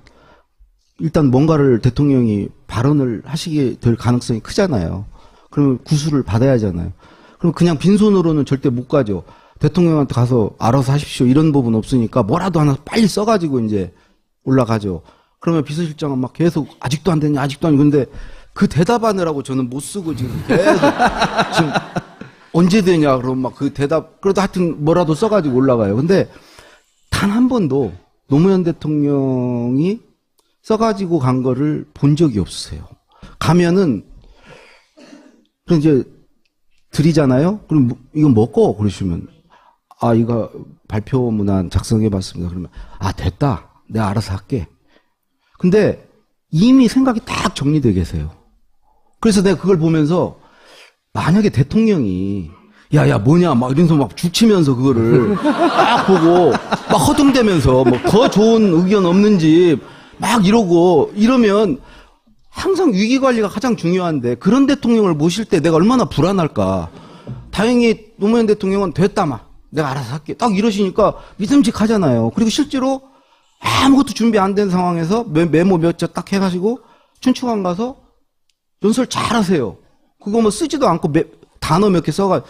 일단 뭔가를 대통령이 발언을 하시게 될 가능성이 크잖아요. 그러면 구술을 받아야 하잖아요. 그럼 그냥 빈손으로는 절대 못 가죠. 대통령한테 가서 알아서 하십시오. 이런 부분 없으니까 뭐라도 하나 빨리 써가지고 이제 올라가죠. 그러면 비서실장은 막 계속 아직도 안 되냐, 아직도 안 되냐. 근데 그 대답하느라고 저는 못 쓰고 지금 계속 지금 언제 되냐. 그러면 막 그 대답, 그래도 하여튼 뭐라도 써가지고 올라가요. 근데 단 한 번도 노무현 대통령이 써가지고 간 거를 본 적이 없으세요. 가면은, 그럼 이제 드리잖아요? 그럼 이건 먹고 그러시면, 아, 이거 발표문안 작성해 봤습니다. 그러면, 아, 됐다. 내가 알아서 할게. 근데 이미 생각이 딱 정리되어 계세요. 그래서 내가 그걸 보면서, 만약에 대통령이, 야, 뭐냐, 막 이러면서 막 죽치면서 그거를 딱 보고, 막 허둥대면서, 뭐 더 좋은 의견 없는지, 막 이러면, 항상 위기 관리가 가장 중요한데, 그런 대통령을 모실 때 내가 얼마나 불안할까. 다행히 노무현 대통령은 됐다, 막. 내가 알아서 할게. 딱 이러시니까 믿음직하잖아요. 그리고 실제로 아무것도 준비 안 된 상황에서 메모 몇 자 딱 해가지고, 춘추관 가서 연설 잘 하세요. 그거 뭐 쓰지도 않고 단어 몇 개 써가.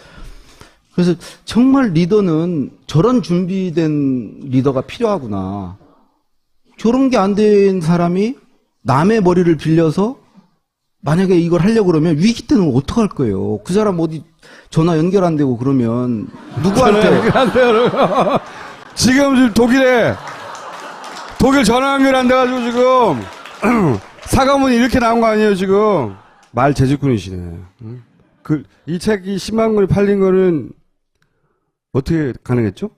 그래서 정말 리더는 저런 준비된 리더가 필요하구나. 저런 게 안 된 사람이 남의 머리를 빌려서 만약에 이걸 하려고 그러면 위기 때는 어떡할 거예요. 그 사람 어디 전화 연결 안 되고 그러면 누구한테. 연결 안 돼요. 지금 독일 전화 연결 안 돼가지고 지금 사과문이 이렇게 나온 거 아니에요 지금. 말 재주꾼이시네. 이 책이 10만 권이 팔린 거는 어떻게 가능했죠?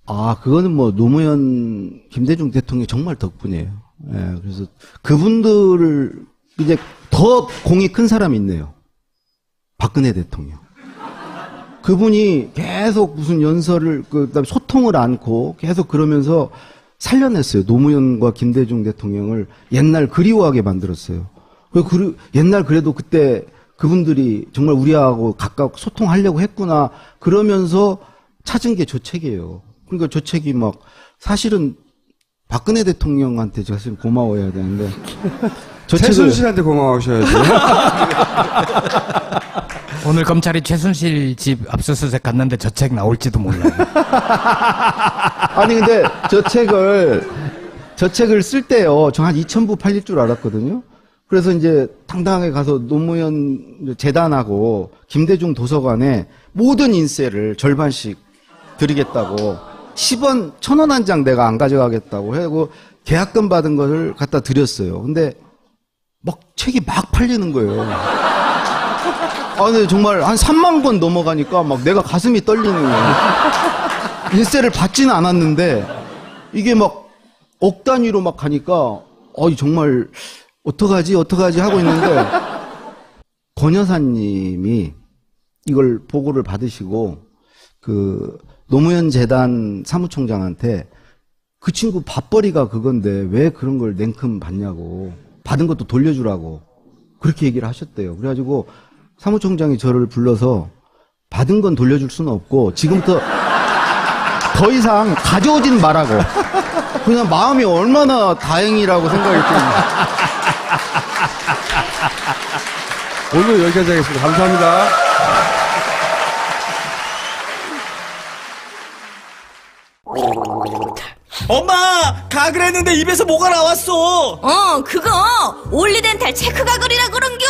아, 그거는 뭐 노무현, 김대중 대통령이 정말 덕분이에요. 예, 그래서 그분들을 이제 더 공이 큰 사람이 있네요. 박근혜 대통령. 그분이 계속 무슨 연설을, 그다음에 소통을 않고 계속 그러면서 살려냈어요. 노무현과 김대중 대통령을 옛날 그리워하게 만들었어요. 옛날 그래도 그때 그분들이 정말 우리하고 가까워 소통하려고 했구나. 그러면서 찾은 게 저 책이에요. 그러니까 저 책이 막 사실은 박근혜 대통령한테 제가 사실 고마워해야 되는데 저 최순실한테 고마워하셔야죠. 오늘 검찰이 최순실 집 압수수색 갔는데 저 책 나올지도 몰라요. 아니 근데 저 책을 쓸 때요. 저 한 2,000부 팔릴 줄 알았거든요. 그래서 이제 당당하게 가서 노무현 재단하고 김대중 도서관에 모든 인세를 절반씩 드리겠다고 10원, 1,000원 한 장 내가 안 가져가겠다고 해고 계약금 받은 것을 갖다 드렸어요. 근데 막 책이 막 팔리는 거예요. 아, 근데 정말 한 3만 권 넘어가니까 막 내가 가슴이 떨리는 거예요. 인세를 받지는 않았는데 이게 막 억 단위로 막 가니까 정말 어떡하지 하고 있는데 권 여사님이 이걸 보고를 받으시고 그 노무현 재단 사무총장한테 그 친구 밥벌이가 그건데 왜 그런 걸 냉큼 받냐고. 받은 것도 돌려주라고. 그렇게 얘기를 하셨대요. 그래가지고 사무총장이 저를 불러서 받은 건 돌려줄 수는 없고 지금부터 더 이상 가져오진 말라고. 그냥 마음이 얼마나 다행이라고 생각이 듭니다. 오늘 여기까지 하겠습니다. 감사합니다. 엄마, 가글 했는데 입에서 뭐가 나왔어. 그거 올리덴탈 체크 가글이라 그런겨.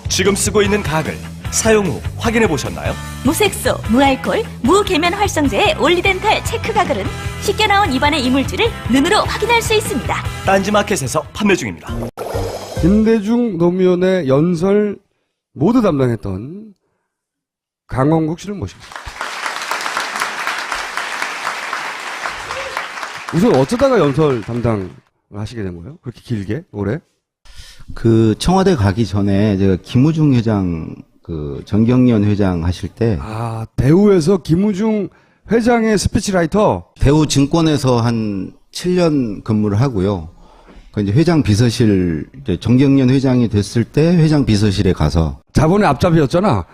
지금 쓰고 있는 가글 사용 후 확인해 보셨나요? 무색소, 무알콜, 무계면 활성제의 올리덴탈 체크 가글은 쉽게 나온 입안의 이물질을 눈으로 확인할 수 있습니다. 딴지마켓에서 판매 중입니다. 김대중 노무현의 연설 모두 담당했던 강원국 씨를 모십니다. 우선 어쩌다가 연설 담당을 하시게 된 거예요? 그렇게 길게 올해? 그 청와대 가기 전에 제가 김우중 회장 그 정경련 회장 하실 때 아, 대우에서 김우중 회장의 스피치라이터. 대우증권에서 한 7년 근무를 하고요. 그 이제 회장 비서실 이제 정경련 회장이 됐을 때 회장 비서실에 가서 자본의 앞잡이였잖아.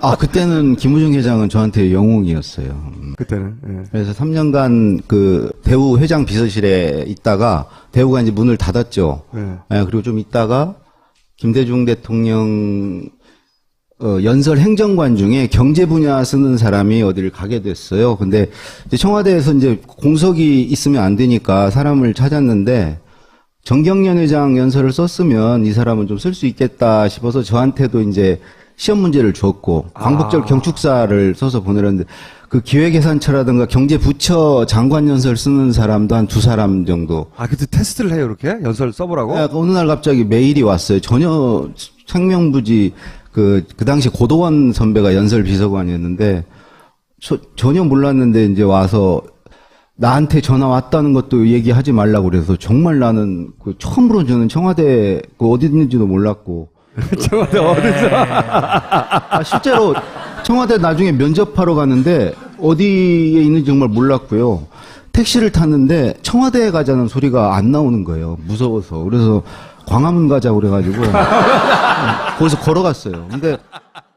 아 그때는 김우중 회장은 저한테 영웅이었어요. 그때는. 예. 그래서 3년간 그 대우 회장 비서실에 있다가 대우가 이제 문을 닫았죠. 네. 예, 그리고 좀 있다가 김대중 대통령 연설 행정관 중에 경제 분야 쓰는 사람이 어디를 가게 됐어요. 근데 이제 청와대에서 이제 공석이 있으면 안 되니까 사람을 찾았는데 정경련 회장 연설을 썼으면 이 사람은 좀 쓸 수 있겠다 싶어서 저한테도 이제 시험 문제를 줬고 광복절 경축사를 써서 보내렸는데 그 기획예산처라든가 경제부처 장관 연설 쓰는 사람도 한 2사람 정도. 아, 그때 테스트를 해요, 이렇게? 연설 써보라고? 네, 어느 날 갑자기 메일이 왔어요. 전혀 생명부지 그 당시 고도원 선배가 연설 비서관이었는데 전혀 몰랐는데 이제 와서 나한테 전화 왔다는 것도 얘기하지 말라고 그래서 정말 나는 그 처음으로 저는 청와대 그 어디 있는지도 몰랐고 청와대 어디서? 아, 실제로 청와대 나중에 면접하러 갔는데 어디에 있는지 정말 몰랐고요. 택시를 탔는데 청와대에 가자는 소리가 안 나오는 거예요. 무서워서. 그래서 광화문 가자고 그래가지고 거기서 걸어갔어요. 근데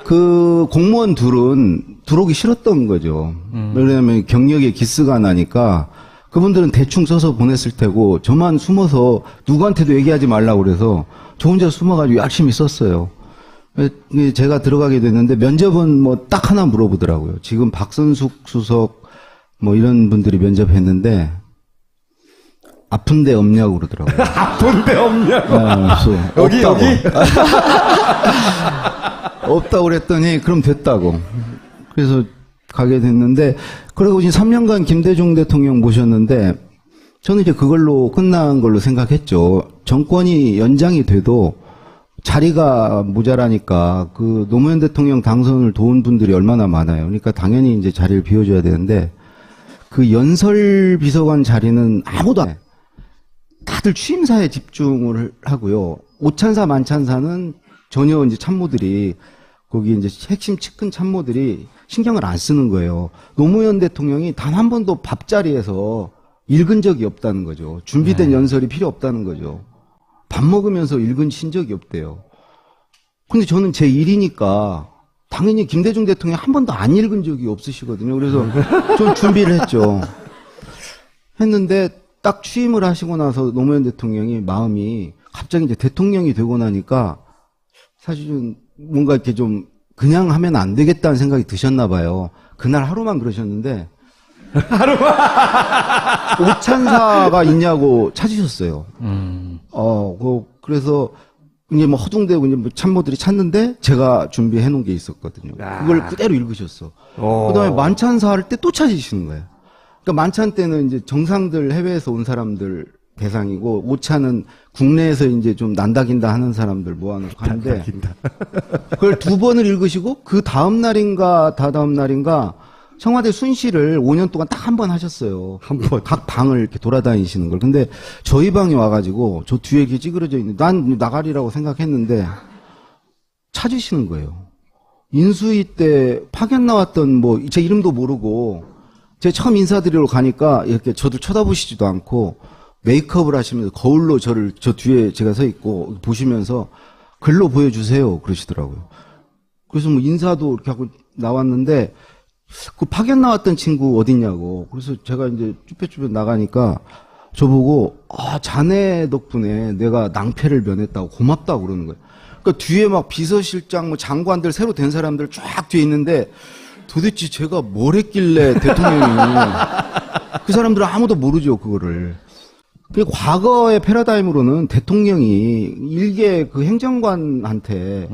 그 공무원 둘은 들어오기 싫었던 거죠. 왜냐하면 경력에 기스가 나니까 그분들은 대충 써서 보냈을 테고 저만 숨어서 누구한테도 얘기하지 말라고 그래서 저 혼자 숨어가지고 열심히 썼어요. 제가 들어가게 됐는데 면접은 뭐 딱 하나 물어보더라고요. 지금 박선숙 수석 뭐 이런 분들이 면접했는데 아픈 데 없냐고 그러더라고요. 아픈 데 없냐고. 여기, 없다고. 여기? 없다고 그랬더니 그럼 됐다고. 그래서 가게 됐는데 그리고 이제 3년간 김대중 대통령 모셨는데 저는 이제 그걸로 끝난 걸로 생각했죠. 정권이 연장이 돼도 자리가 모자라니까 그 노무현 대통령 당선을 도운 분들이 얼마나 많아요. 그러니까 당연히 이제 자리를 비워줘야 되는데 그 연설 비서관 자리는 아무도 안 해요. 다들 취임사에 집중을 하고요. 오찬사 만찬사는 전혀 이제 참모들이 거기 이제 핵심 측근 참모들이 신경을 안 쓰는 거예요. 노무현 대통령이 단 한 번도 밥자리에서 읽은 적이 없다는 거죠. 준비된 연설이 필요 없다는 거죠. 밥 먹으면서 읽은 적이 없대요. 근데 저는 제 일이니까 당연히 김대중 대통령이 한 번도 안 읽은 적이 없으시거든요. 그래서 좀 준비를 했죠. 했는데 딱 취임을 하시고 나서 노무현 대통령이 마음이 갑자기 이제 대통령이 되고 나니까 사실은 뭔가 이렇게 좀 그냥 하면 안 되겠다는 생각이 드셨나 봐요. 그날 하루만 그러셨는데 오찬사가 있냐고 찾으셨어요. 그래서 이제 뭐 허둥대고 이제 뭐 참모들이 찾는데 제가 준비해 놓은 게 있었거든요. 그걸 그대로 읽으셨어. 그다음에 만찬사 할 때 또 찾으시는 거예요. 그러니까 만찬 때는 이제 정상들 해외에서 온 사람들 대상이고 오찬은 국내에서 이제 좀 난다긴다 하는 사람들 모아놓고 하는데 그걸 2번을 읽으시고 그 다음 날인가 다다음 날인가 청와대 순시를 5년 동안 딱 한 번 하셨어요. 한 번. 각 방을 이렇게 돌아다니시는 걸. 근데 저희 방에 와가지고 저 뒤에 이렇게 찌그러져 있는 난 나가리라고 생각했는데 찾으시는 거예요. 인수위 때 파견 나왔던 뭐 제 이름도 모르고 제가 처음 인사드리러 가니까 이렇게 저도 쳐다보시지도 않고 메이크업을 하시면서 거울로 저 뒤에 제가 서 있고 보시면서 글로 보여주세요 그러시더라고요. 그래서 뭐 인사도 이렇게 하고 나왔는데 그 파견 나왔던 친구 어딨냐고. 그래서 제가 이제 쭈뼛쭈뼛 나가니까 저보고 자네 덕분에 내가 낭패를 면했다고 고맙다고 그러는 거예요. 그러니까 뒤에 막 비서실장 뭐 장관들 새로 된 사람들 쫙 뒤에 있는데 도대체 제가 뭘 했길래 대통령이 그 사람들은 아무도 모르죠 그거를. 그 과거의 패러다임으로는 대통령이 일개 그 행정관한테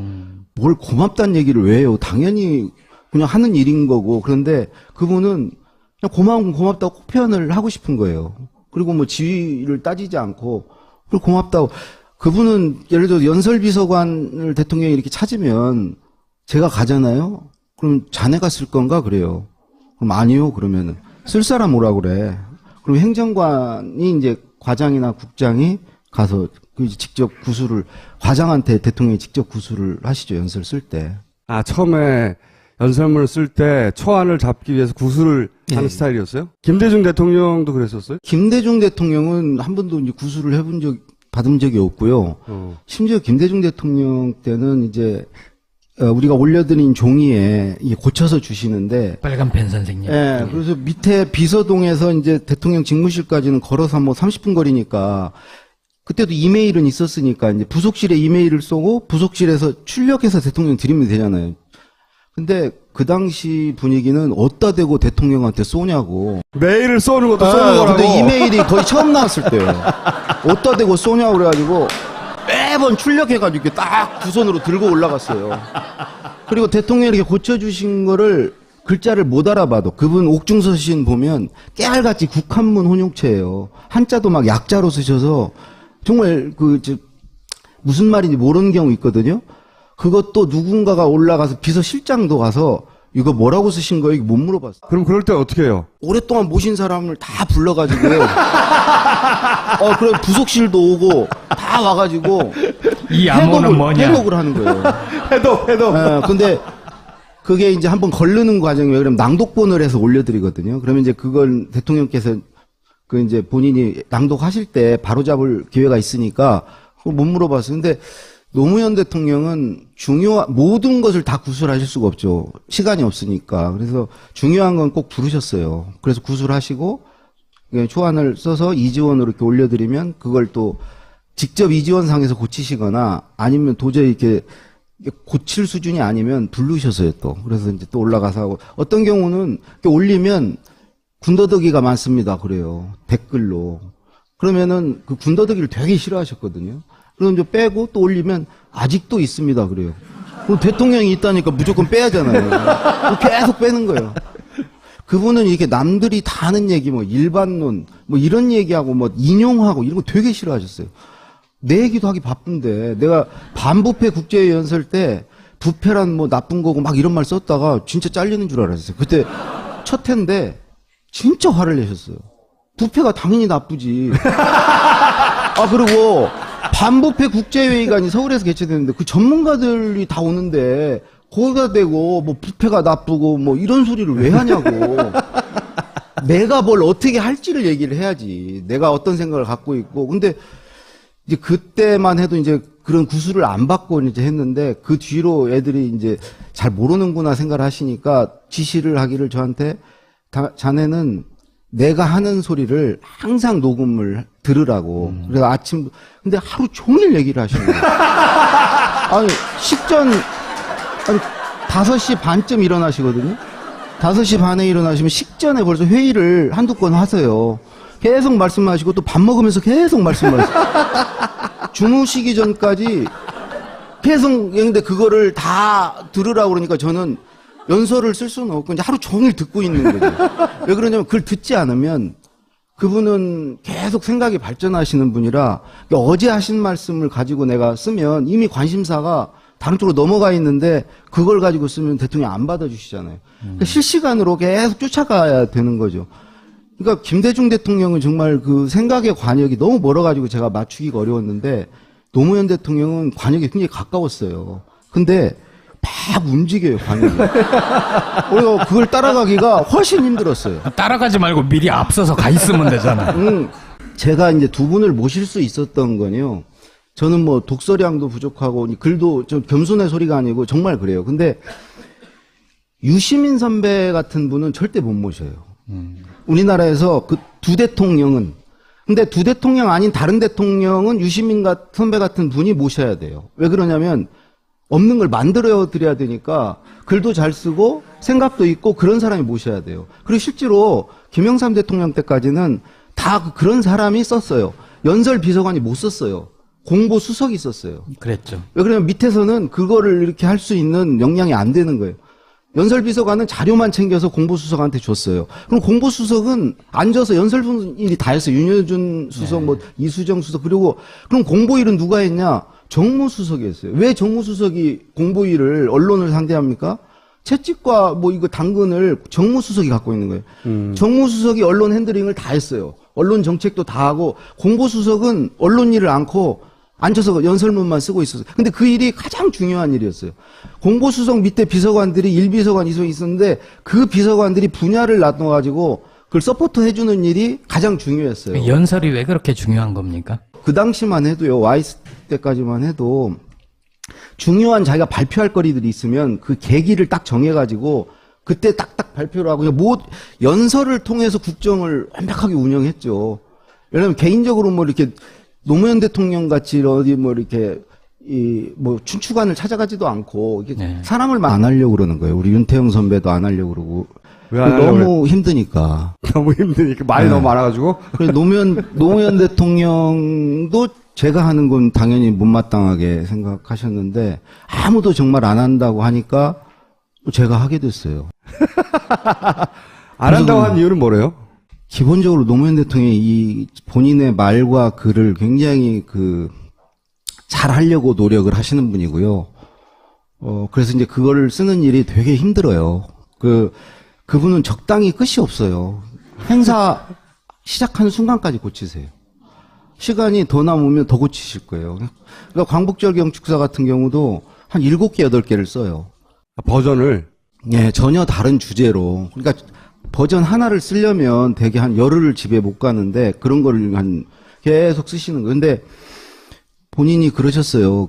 뭘 고맙다는 얘기를 왜 해요? 당연히 그냥 하는 일인 거고. 그런데 그분은 그냥 고마운 건 고맙다고 꼭 표현을 하고 싶은 거예요. 그리고 뭐 지위를 따지지 않고 그리고 고맙다고. 그분은 예를 들어 연설비서관을 대통령이 이렇게 찾으면 제가 가잖아요. 그럼 자네가 쓸 건가 그래요. 그럼 아니요 그러면은 쓸 사람 오라 그래. 그럼 행정관이 이제 과장이나 국장이 가서 직접 구술을 과장한테 대통령이 직접 구술을 하시죠 연설 쓸 때. 처음에 연설문을 쓸 때 초안을 잡기 위해서 구술을 하는 스타일이었어요? 김대중 대통령도 그랬었어요? 김대중 대통령은 한 번도 이제 구술을 받은 적이 없고요. 심지어 김대중 대통령 때는 이제 우리가 올려드린 종이에 고쳐서 주시는데 빨간 펜 선생님. 예, 그래서 밑에 비서동에서 이제 대통령 직무실까지는 걸어서 뭐 30분 거리니까 그때도 이메일은 있었으니까 이제 부속실에 이메일을 쏘고 부속실에서 출력해서 대통령 드리면 되잖아요. 근데 그 당시 분위기는 어디다 대고 대통령한테 쏘냐고. 메일을 쏘는 것도 쏘는 거라고. 근데 이메일이 거의 처음 나왔을 때요. 어디다 대고 쏘냐고 그래가지고 매번 출력해가지고 이렇게 딱 두 손으로 들고 올라갔어요. 그리고 대통령이 이렇게 고쳐주신 거를 글자를 못 알아봐도 그분 옥중서신 보면 깨알같이 국한문 혼용체예요. 한자도 막 약자로 쓰셔서 정말 무슨 말인지 모르는 경우 있거든요. 그것도 누군가가 올라가서 비서실장도 가서 이거 뭐라고 쓰신 거예요? 못 물어봤어요. 그럼 그럴 때 어떻게 해요? 오랫동안 모신 사람을 다 불러가지고 그래 부속실도 오고 다 와가지고 이 암호는 뭐냐? 해독을 하는 거예요. 해독. 근데 그게 이제 한번 걸르는 과정이 왜 그러면 낭독본을 해서 올려드리거든요. 그러면 이제 그걸 대통령께서 이제 본인이 낭독하실 때 바로잡을 기회가 있으니까 그걸 못 물어봤어요. 근데 노무현 대통령은 모든 것을 다 구술하실 수가 없죠. 시간이 없으니까. 그래서 중요한 건 꼭 부르셨어요. 그래서 구술하시고 초안을 써서 이지원으로 이렇게 올려드리면 그걸 또 직접 이지원상에서 고치시거나 아니면 도저히 이렇게 고칠 수준이 아니면 부르셨어요 또. 그래서 이제 또 올라가서 하고 어떤 경우는 이렇게 올리면 군더더기가 많습니다. 그래요. 댓글로. 그러면은 그 군더더기를 되게 싫어하셨거든요. 그럼 이제 빼고 또 올리면 아직도 있습니다. 그래요. 그럼 대통령이 있다니까 무조건 빼야잖아요. 계속 빼는 거예요. 그분은 이렇게 남들이 다 하는 얘기, 뭐 일반론, 뭐 이런 얘기하고 뭐 인용하고 이런 거 되게 싫어하셨어요. 내 얘기도 하기 바쁜데 내가 반부패 국제회의 연설 때 부패란 뭐 나쁜 거고 막 이런 말 썼다가 진짜 잘리는 줄 알았어요. 그때 첫 회인데 진짜 화를 내셨어요. 부패가 당연히 나쁘지. 그리고 반부패 국제회의가 서울에서 개최되는데 그 전문가들이 다 오는데 거기가 되고 뭐 부패가 나쁘고 뭐 이런 소리를 왜 하냐고. 내가 뭘 어떻게 할지를 얘기를 해야지. 내가 어떤 생각을 갖고 있고. 근데 이제 그때만 해도 이제 그런 구술을 안 받고 이제 했는데 그 뒤로 애들이 이제 잘 모르는구나 생각을 하시니까 지시를 하기를 저한테 자네는 내가 하는 소리를 항상 녹음을 들으라고. 그래서 근데 하루 종일 얘기를 하시는 거예요. 아니, 5시 반쯤 일어나시거든요? 5시 반에 일어나시면 식전에 벌써 회의를 한두 건 하세요. 계속 말씀하시고 또 밥 먹으면서 계속 말씀하시고. 주무시기 전까지 계속, 근데 그거를 다 들으라고 그러니까 저는 연설을 쓸 수는 없고 이제 하루 종일 듣고 있는 거죠. 왜 그러냐면 그걸 듣지 않으면 그분은 계속 생각이 발전하시는 분이라 어제 하신 말씀을 가지고 내가 쓰면 이미 관심사가 다른 쪽으로 넘어가 있는데 그걸 가지고 쓰면 대통령이 안 받아주시잖아요. 그러니까 실시간으로 계속 쫓아가야 되는 거죠. 그러니까 김대중 대통령은 정말 그 생각의 관역이 너무 멀어가지고 제가 맞추기가 어려웠는데 노무현 대통령은 관역이 굉장히 가까웠어요. 근데 막 움직여요, 관역이. 우리가 그걸 따라가기가 훨씬 힘들었어요. 따라가지 말고 미리 앞서서 가 있으면 되잖아요. 제가 이제 두 분을 모실 수 있었던 건요. 저는 뭐 독서량도 부족하고 글도 좀 겸손의 소리가 아니고 정말 그래요. 근데 유시민 선배 같은 분은 절대 못 모셔요. 우리나라에서 그 두 대통령은 근데 두 대통령 아닌 다른 대통령은 유시민 선배 같은 분이 모셔야 돼요. 왜 그러냐면 없는 걸 만들어 드려야 되니까 글도 잘 쓰고 생각도 있고 그런 사람이 모셔야 돼요. 그리고 실제로 김영삼 대통령 때까지는 다 그런 사람이 썼어요. 연설 비서관이 못 썼어요. 공보 수석이 썼어요. 그랬죠. 왜 그러냐면 밑에서는 그거를 이렇게 할 수 있는 역량이 안 되는 거예요. 연설비서관은 자료만 챙겨서 공보수석한테 줬어요. 그럼 공보수석은 앉아서 연설분 일이 다 했어요. 윤여준 수석, 뭐 이수정 수석. 그리고 그럼 공보일은 누가 했냐? 정무수석이 했어요. 왜 정무수석이 공보일을 언론을 상대합니까? 채찍과 뭐 이거 당근을 정무수석이 갖고 있는 거예요. 정무수석이 언론 핸들링을 다 했어요. 언론 정책도 다 하고 공보수석은 언론 일을 않고 앉아서 연설문만 쓰고 있었어요. 근데 그 일이 가장 중요한 일이었어요. 공보수석 밑에 비서관들이 1비서관, 2비서관 있었는데 그 비서관들이 분야를 나눠가지고 그걸 서포트 해주는 일이 가장 중요했어요. 연설이 왜 그렇게 중요한 겁니까? 그 당시만 해도요, 와이스 때까지만 해도 중요한 자기가 발표할 거리들이 있으면 그 계기를 딱 정해가지고 그때 딱딱 발표를 하고 연설을 통해서 국정을 완벽하게 운영했죠. 왜냐면 개인적으로 뭐 이렇게 노무현 대통령 같이 어디 뭐 이렇게 뭐 춘추관을 찾아가지도 않고 이게 네. 사람을 안 하려고 그러는 거예요. 우리 윤태영 선배도 안 하려고 그러고. 왜 안 하려고 너무 힘드니까. 너무 힘드니까 말이 네. 너무 많아가지고. 그래서 노무현 대통령도 제가 하는 건 당연히 못마땅하게 생각하셨는데 아무도 정말 안 한다고 하니까 제가 하게 됐어요. 안 한다고 한 이유는 뭐래요? 기본적으로 노무현 대통령이 이 본인의 말과 글을 굉장히 잘 하려고 노력을 하시는 분이고요. 그래서 이제 그거를 쓰는 일이 되게 힘들어요. 그분은 적당히 끝이 없어요. 행사 시작하는 순간까지 고치세요. 시간이 더 남으면 더 고치실 거예요. 그러니까 광복절 경축사 같은 경우도 한 7개, 8개를 써요. 버전을. 예, 전혀 다른 주제로. 그러니까 버전 하나를 쓰려면 되게 한 열흘을 집에 못 가는데 그런 거를 계속 쓰시는 거예요. 근데 본인이 그러셨어요.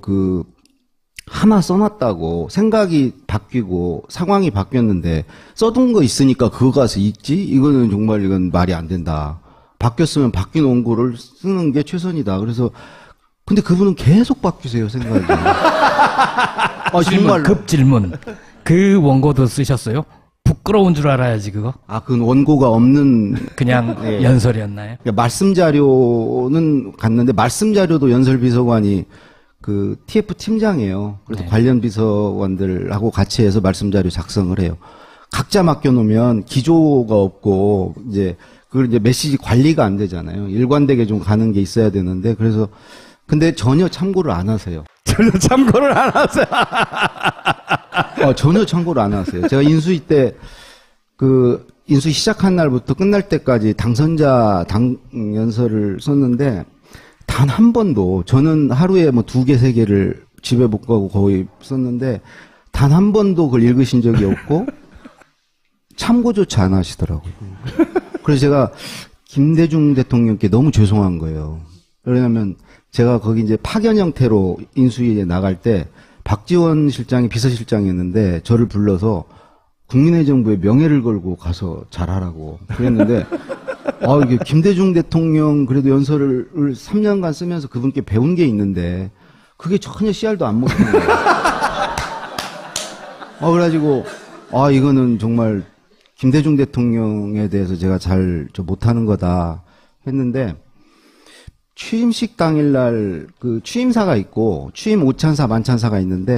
하나 써놨다고 생각이 바뀌고 상황이 바뀌었는데 써둔 거 있으니까 그거 가서 읽지? 이거는 정말 이건 말이 안 된다. 바뀌었으면 바뀐 원고를 쓰는 게 최선이다. 그래서 근데 그분은 계속 바뀌세요, 생각이. 질문, 급 질문. 그 원고도 쓰셨어요? 부끄러운 줄 알아야지 그거. 그 원고가 없는 그냥 예. 연설이었나요? 그러니까 말씀 자료는 갔는데 말씀 자료도 연설비서관이 TF 팀장이에요. 그래서 네. 관련 비서관들하고 같이 해서 말씀 자료 작성을 해요. 각자 맡겨놓으면 기조가 없고 그걸 이제 메시지 관리가 안 되잖아요. 일관되게 좀 가는 게 있어야 되는데 그래서 근데 전혀 참고를 안 하세요. 전혀 참고를 안 하세요. 전혀 참고를 안 하세요. 제가 인수위 때, 인수위 시작한 날부터 끝날 때까지 당선자 연설을 썼는데, 단 한 번도, 저는 하루에 뭐 2개, 3개를 집에 못 가고 거의 썼는데, 단 한 번도 그걸 읽으신 적이 없고, 참고조차 안 하시더라고요. 그래서 제가 김대중 대통령께 너무 죄송한 거예요. 왜냐면, 제가 거기 이제 파견 형태로 인수위에 나갈 때, 박지원 실장이 비서실장이었는데 저를 불러서 국민의 정부의 명예를 걸고 가서 잘하라고 그랬는데 이게 김대중 대통령 그래도 연설을 3년간 쓰면서 그분께 배운 게 있는데 그게 전혀 씨알도 안 먹히는 거예요. 그래가지고 이거는 정말 김대중 대통령에 대해서 제가 잘 못하는 거다 했는데 취임식 당일날 취임사가 있고 취임 오찬사 만찬사가 있는데